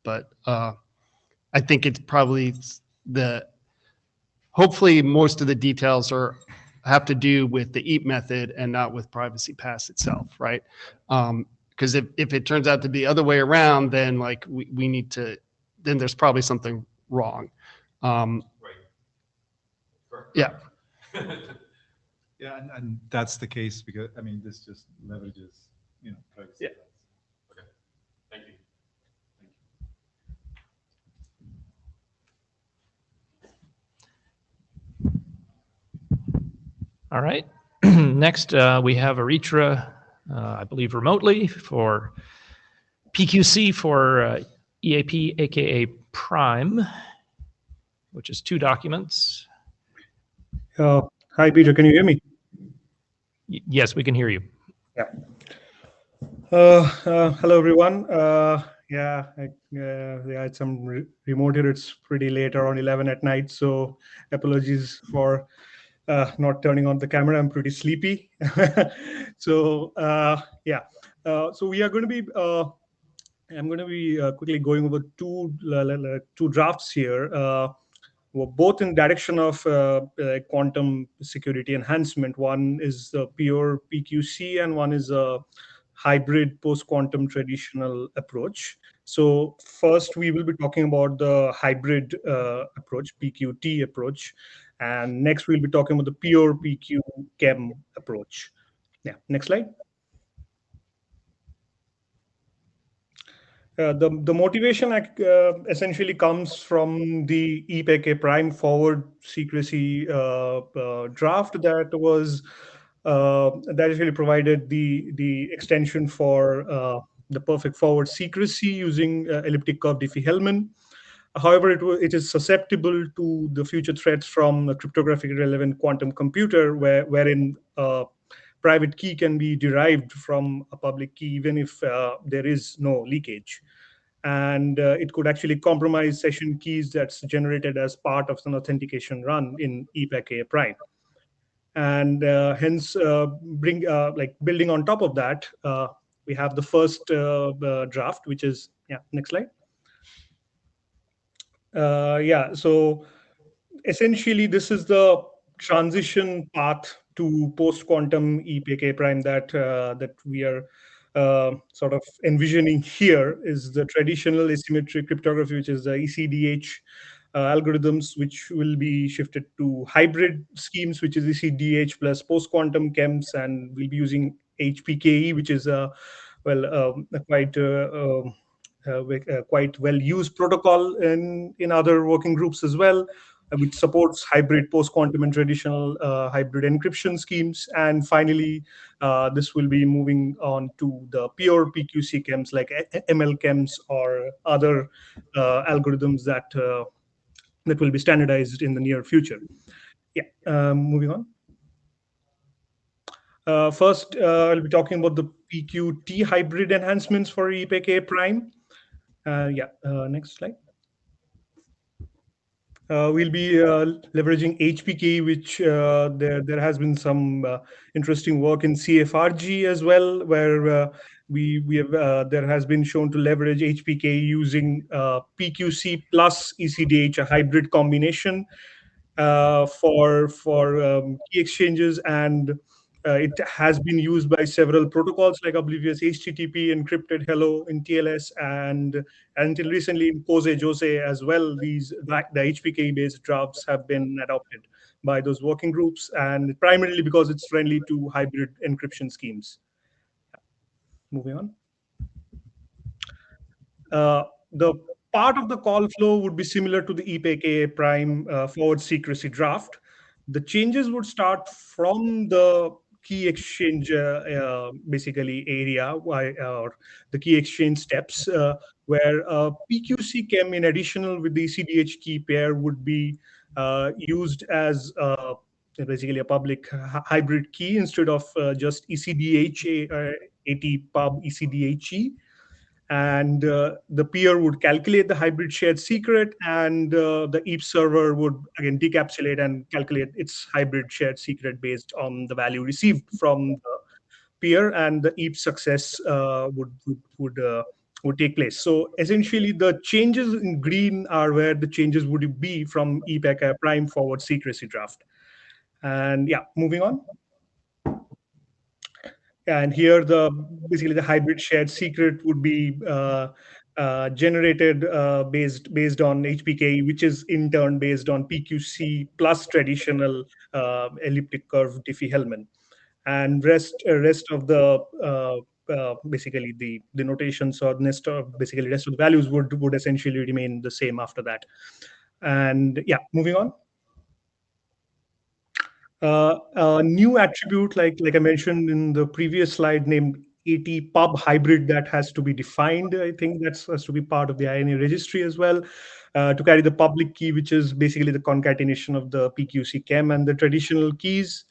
But I think it's probably hopefully most of the details have to do with the EAP method and not with Privacy Pass itself, right? Because if it turns out to be the other way around, then like we need to, then there's probably something wrong. Right. Yeah. Yeah, and that's the case because this just leverages privacy. Yeah. Okay. Thank you. All right. Next, we have Aritra, I believe remotely, for PQC for EAP, aka Prime, which is 2 documents. Hi, Peter. Can you hear me? Yes, we can hear you. Yeah. Hello, everyone. I had some remote here. It's pretty late, around 11 at night. So apologies for not turning on the camera. I'm pretty sleepy. So we are going to be. I'm going to be quickly going over two drafts here. Both in direction of quantum security enhancement. One is the pure PQC, and one is a hybrid post-quantum traditional approach. So first, we will be talking about the hybrid approach, PQT approach, and next we'll be talking about the pure PQ-Chem approach. Yeah, next slide. The motivation essentially comes from the EAP Prime forward secrecy draft that was that really provided the extension for the perfect forward secrecy using elliptic curve Diffie-Hellman. However, it is susceptible to the future threats from a cryptographically relevant quantum computer, wherein private key can be derived from a public key even if there is no leakage. And it could actually compromise session keys that's generated as part of an authentication run in EAP Prime. And hence, building on top of that, we have the first draft, which is, next slide. So essentially, this is the transition path to post-quantum EAP Prime that we are sort of envisioning here is the traditional asymmetric cryptography, which is the ECDH algorithms, which will be shifted to hybrid schemes, which is ECDH plus post-quantum chems, and we'll be using HPKE, which is quite well-used protocol in other working groups as well, which supports hybrid post-quantum and traditional hybrid encryption schemes. And finally, this will be moving on to the pure PQC chems like ML chems or other algorithms that will be standardized in the near future. Moving on. First, I'll be talking about the PQT hybrid enhancements for EAP Prime. Next slide. We'll be leveraging HPK, which there has been some interesting work in CFRG as well, where we have there has been shown to leverage HPK using PQC plus ECDH, a hybrid combination for key exchanges, and it has been used by several protocols like oblivious HTTP, encrypted hello in TLS, and until recently in POSE, JOSE as well. The HPK based drafts have been adopted by those working groups, and primarily because it's friendly to hybrid encryption schemes. Moving on. The part of the call flow would be similar to the EPK prime forward secrecy draft. The changes would start from the key exchange basically area or the key exchange steps where PQC chem in additional with the CDH key pair would be used as basically a public hybrid key instead of just ECDH AT pub ECDHE. And the peer would calculate the hybrid shared secret, and the EAP server would again decapsulate and calculate its hybrid shared secret based on the value received from the peer, and the EAP success would take place. So essentially, the changes in green are where the changes would be from EPK prime forward secrecy draft. And yeah, moving on. And here, basically the hybrid shared secret would be generated based on HPK, which is in turn based on PQC plus traditional elliptic curve Diffie-Hellman, and rest of the basically the notations or rest of the values would essentially remain the same after that. And yeah, moving on. A new attribute, like I mentioned in the previous slide, named AT pub hybrid, that has to be defined. I think that has to be part of the INA registry as well, to carry the public key, which is basically the concatenation of the PQC chem and the traditional keys,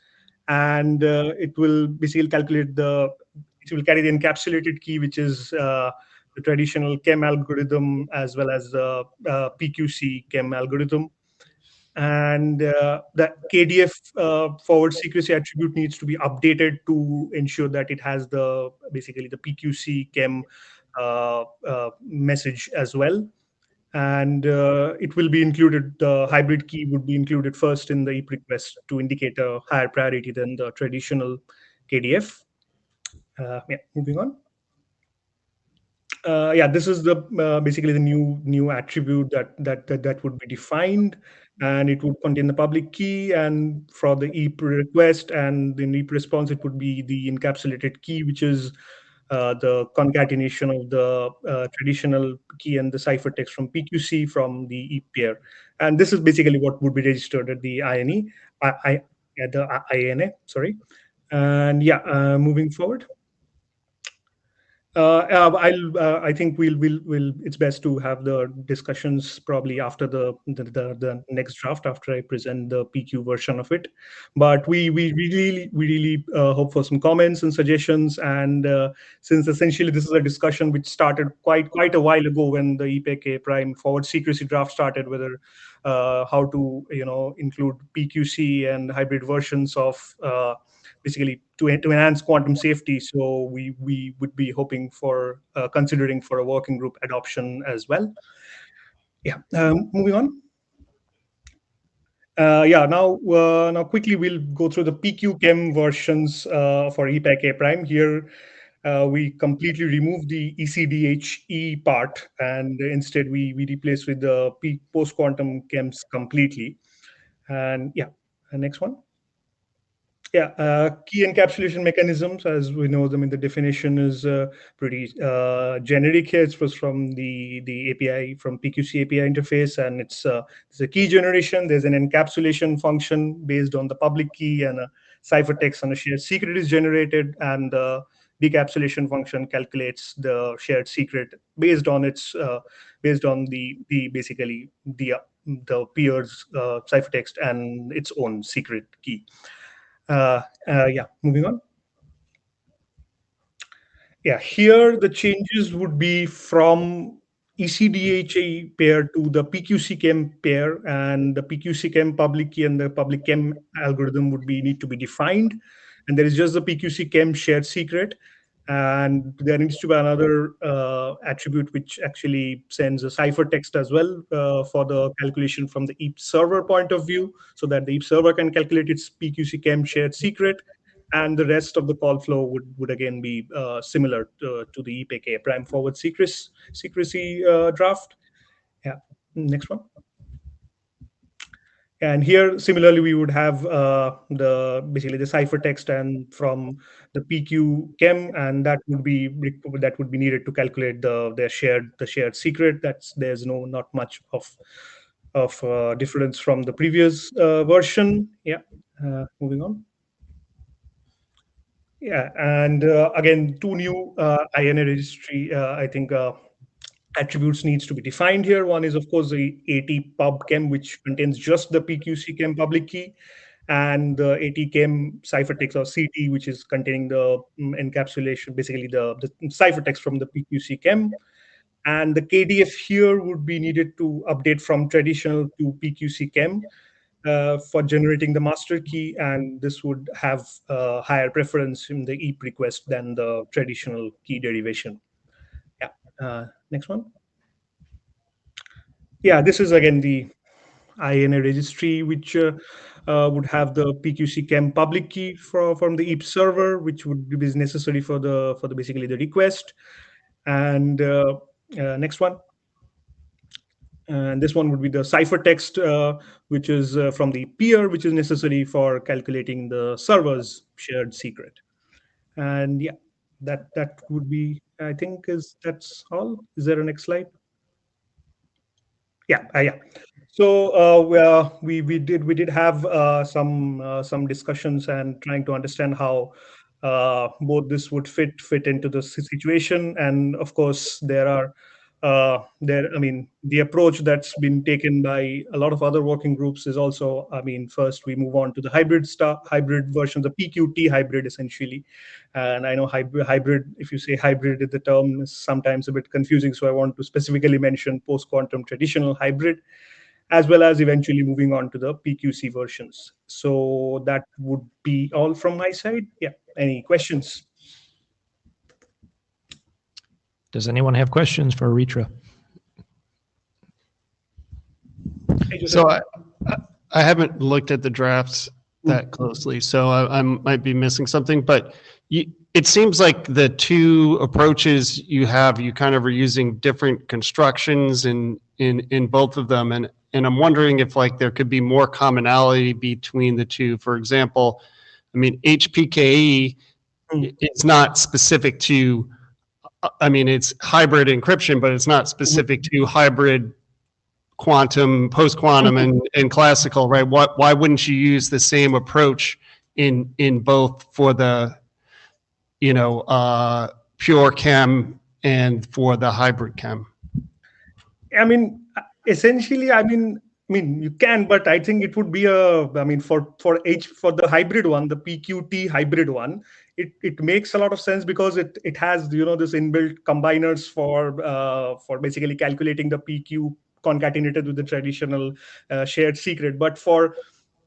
and it will basically calculate it will carry the encapsulated key, which is the traditional chem algorithm as well as the PQC chem algorithm. And the KDF forward secrecy attribute needs to be updated to ensure that it has basically the PQC chem message as well. And it will be included, the hybrid key would be included first in the EAP request to indicate a higher priority than the traditional KDF. Yeah, moving on. Yeah, this is the basically the new attribute that would be defined, and it would contain the public key, and for the EAP request and the EAP response, it would be the encapsulated key, which is the concatenation of the traditional key and the ciphertext from PQC from the EAP pair. And this is basically what would be registered at the INA, sorry. And yeah, moving forward. I think we'll. It's best to have the discussions probably after the next draft, after I present the PQ version of it. But we really hope for some comments and suggestions. And since essentially this is a discussion which started quite a while ago when the EPK prime forward secrecy draft started, whether how to include PQC and hybrid versions of basically to enhance quantum safety. So we would be hoping for considering for a working group adoption as well. Yeah, moving on. Yeah, now quickly we'll go through the PQ chem versions for EPK prime. Here we completely remove the ECDHE part, and instead we replace with the post quantum chems completely. And yeah, next one. Yeah, key encapsulation mechanisms, as we know them in the definition, is pretty generic here. It was from the API, from PQC API interface, and it's a key generation. There's an encapsulation function based on the public key, and a ciphertext and a shared secret is generated, and the decapsulation function calculates the shared secret based on its basically the peer's ciphertext and its own secret key. Yeah, moving on. Yeah, here the changes would be from ECDHA pair to the PQC chem pair, and the PQC chem public key and the public chem algorithm would need to be defined. And there is just the PQC chem shared secret. And there needs to be another attribute which actually sends a ciphertext as well for the calculation from the EAP server point of view, so that the EAP server can calculate its PQC-chem shared secret, and the rest of the call flow would again be similar to the EPK prime forward secrecy draft. Yeah, next one. And here, similarly, we would have basically the ciphertext and from the PQ chem, and that would be needed to calculate the shared secret. There's not much of difference from the previous version. Yeah, moving on. Yeah, and again, two new INA registry, I think, attributes needs to be defined here. One is, of course, the AT pub chem, which contains just the PQC chem public key, and the AT chem ciphertext or CT, which is containing the encapsulation, basically the ciphertext from the PQC chem. And the KDF here would be needed to update from traditional to PQC chem for generating the master key, and this would have higher preference in the EAP request than the traditional key derivation. Yeah, next one. Yeah, this is again the INA registry, which would have the PQC chem public key from the EAP server, which would be necessary for the basically the request. And next one. And this one would be the ciphertext, which is from the peer, which is necessary for calculating the server's shared secret. And yeah, that would be, I think, that's all. Is there a next slide? Yeah, yeah. So we did have some discussions and trying to understand how both this would fit into the situation, and of course there are the approach that's been taken by a lot of other working groups is also, first we move on to the hybrid version, the PQT hybrid essentially. And I know hybrid, if you say hybrid, the term is sometimes a bit confusing, so I want to specifically mention post-quantum traditional hybrid, as well as eventually moving on to the PQC versions. So that would be all from my side. Yeah, any questions? Does anyone have questions for Ritra? So I haven't looked at the drafts that closely, so I might be missing something, but it seems like the two approaches you have, you kind of are using different constructions in both of them. And I'm wondering if like there could be more commonality between the two. For example, HPKE, it's not specific to, it's hybrid encryption, but it's not specific to hybrid quantum, post-quantum, and classical, right? Why wouldn't you use the same approach in both for the, pure chem and for the hybrid chem? Essentially, you can, but I think it would be for the hybrid one, the PQT hybrid one, it makes a lot of sense because it has this inbuilt combiners for basically calculating the PQ concatenated with the traditional shared secret. But for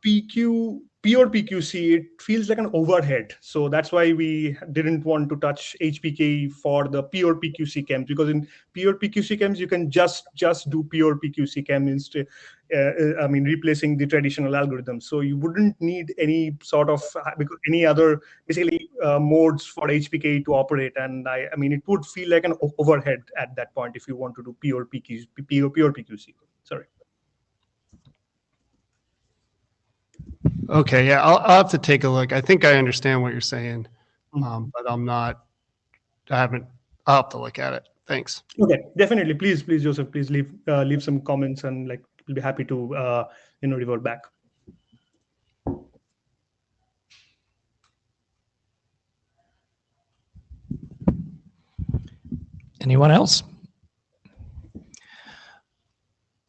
pure PQC, it feels like an overhead. So that's why we didn't want to touch HPK for the pure PQC chems, because in pure PQC chems, you can just do pure PQC chem instead, replacing the traditional algorithm. So you wouldn't need any sort of any other basically modes for HPK to operate. And it would feel like an overhead at that point if you want to do pure PQC. Sorry. Okay, yeah, I'll have to take a look. I think I understand what you're saying, but I'll have to look at it. Thanks. Okay, definitely. Please, Joseph, please leave some comments, and we'll be happy to revert back. Anyone else?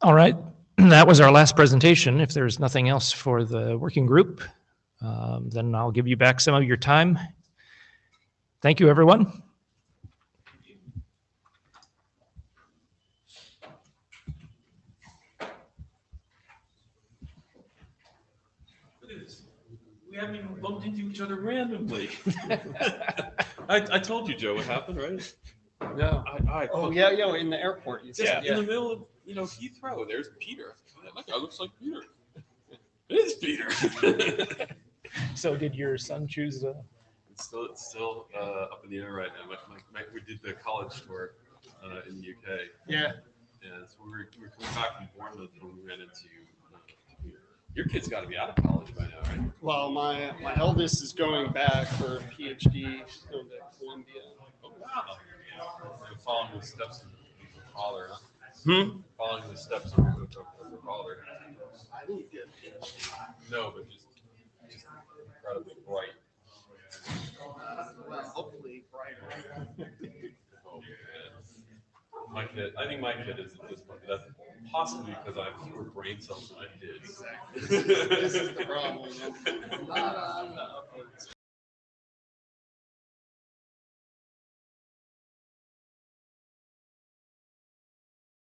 All right. That was our last presentation. If there's nothing else for the working group, then I'll give you back some of your time. Thank you, everyone. We haven't even bumped into each other randomly. I told you, Joe, what happened, right? No. Yeah, in the airport. Just in the middle of Heathrow, there's Peter. That guy looks like Peter. It is Peter. So did your son choose It's still up in the air right now. We did the college tour in the UK. Yeah. And so we're coming back from Bournemouth and we ran into your kid's got to be out of college by now, right? Well, my eldest is going back for a PhD. She's going to Columbia. Oh, wow. You're following the steps of your father, huh? Following the steps of your father. I didn't get No, but just incredibly bright. well, hopefully brighter. Oh, man. My kid, I think my kid is at this point. That's possibly because I have fewer brain cells than I did. This is the problem.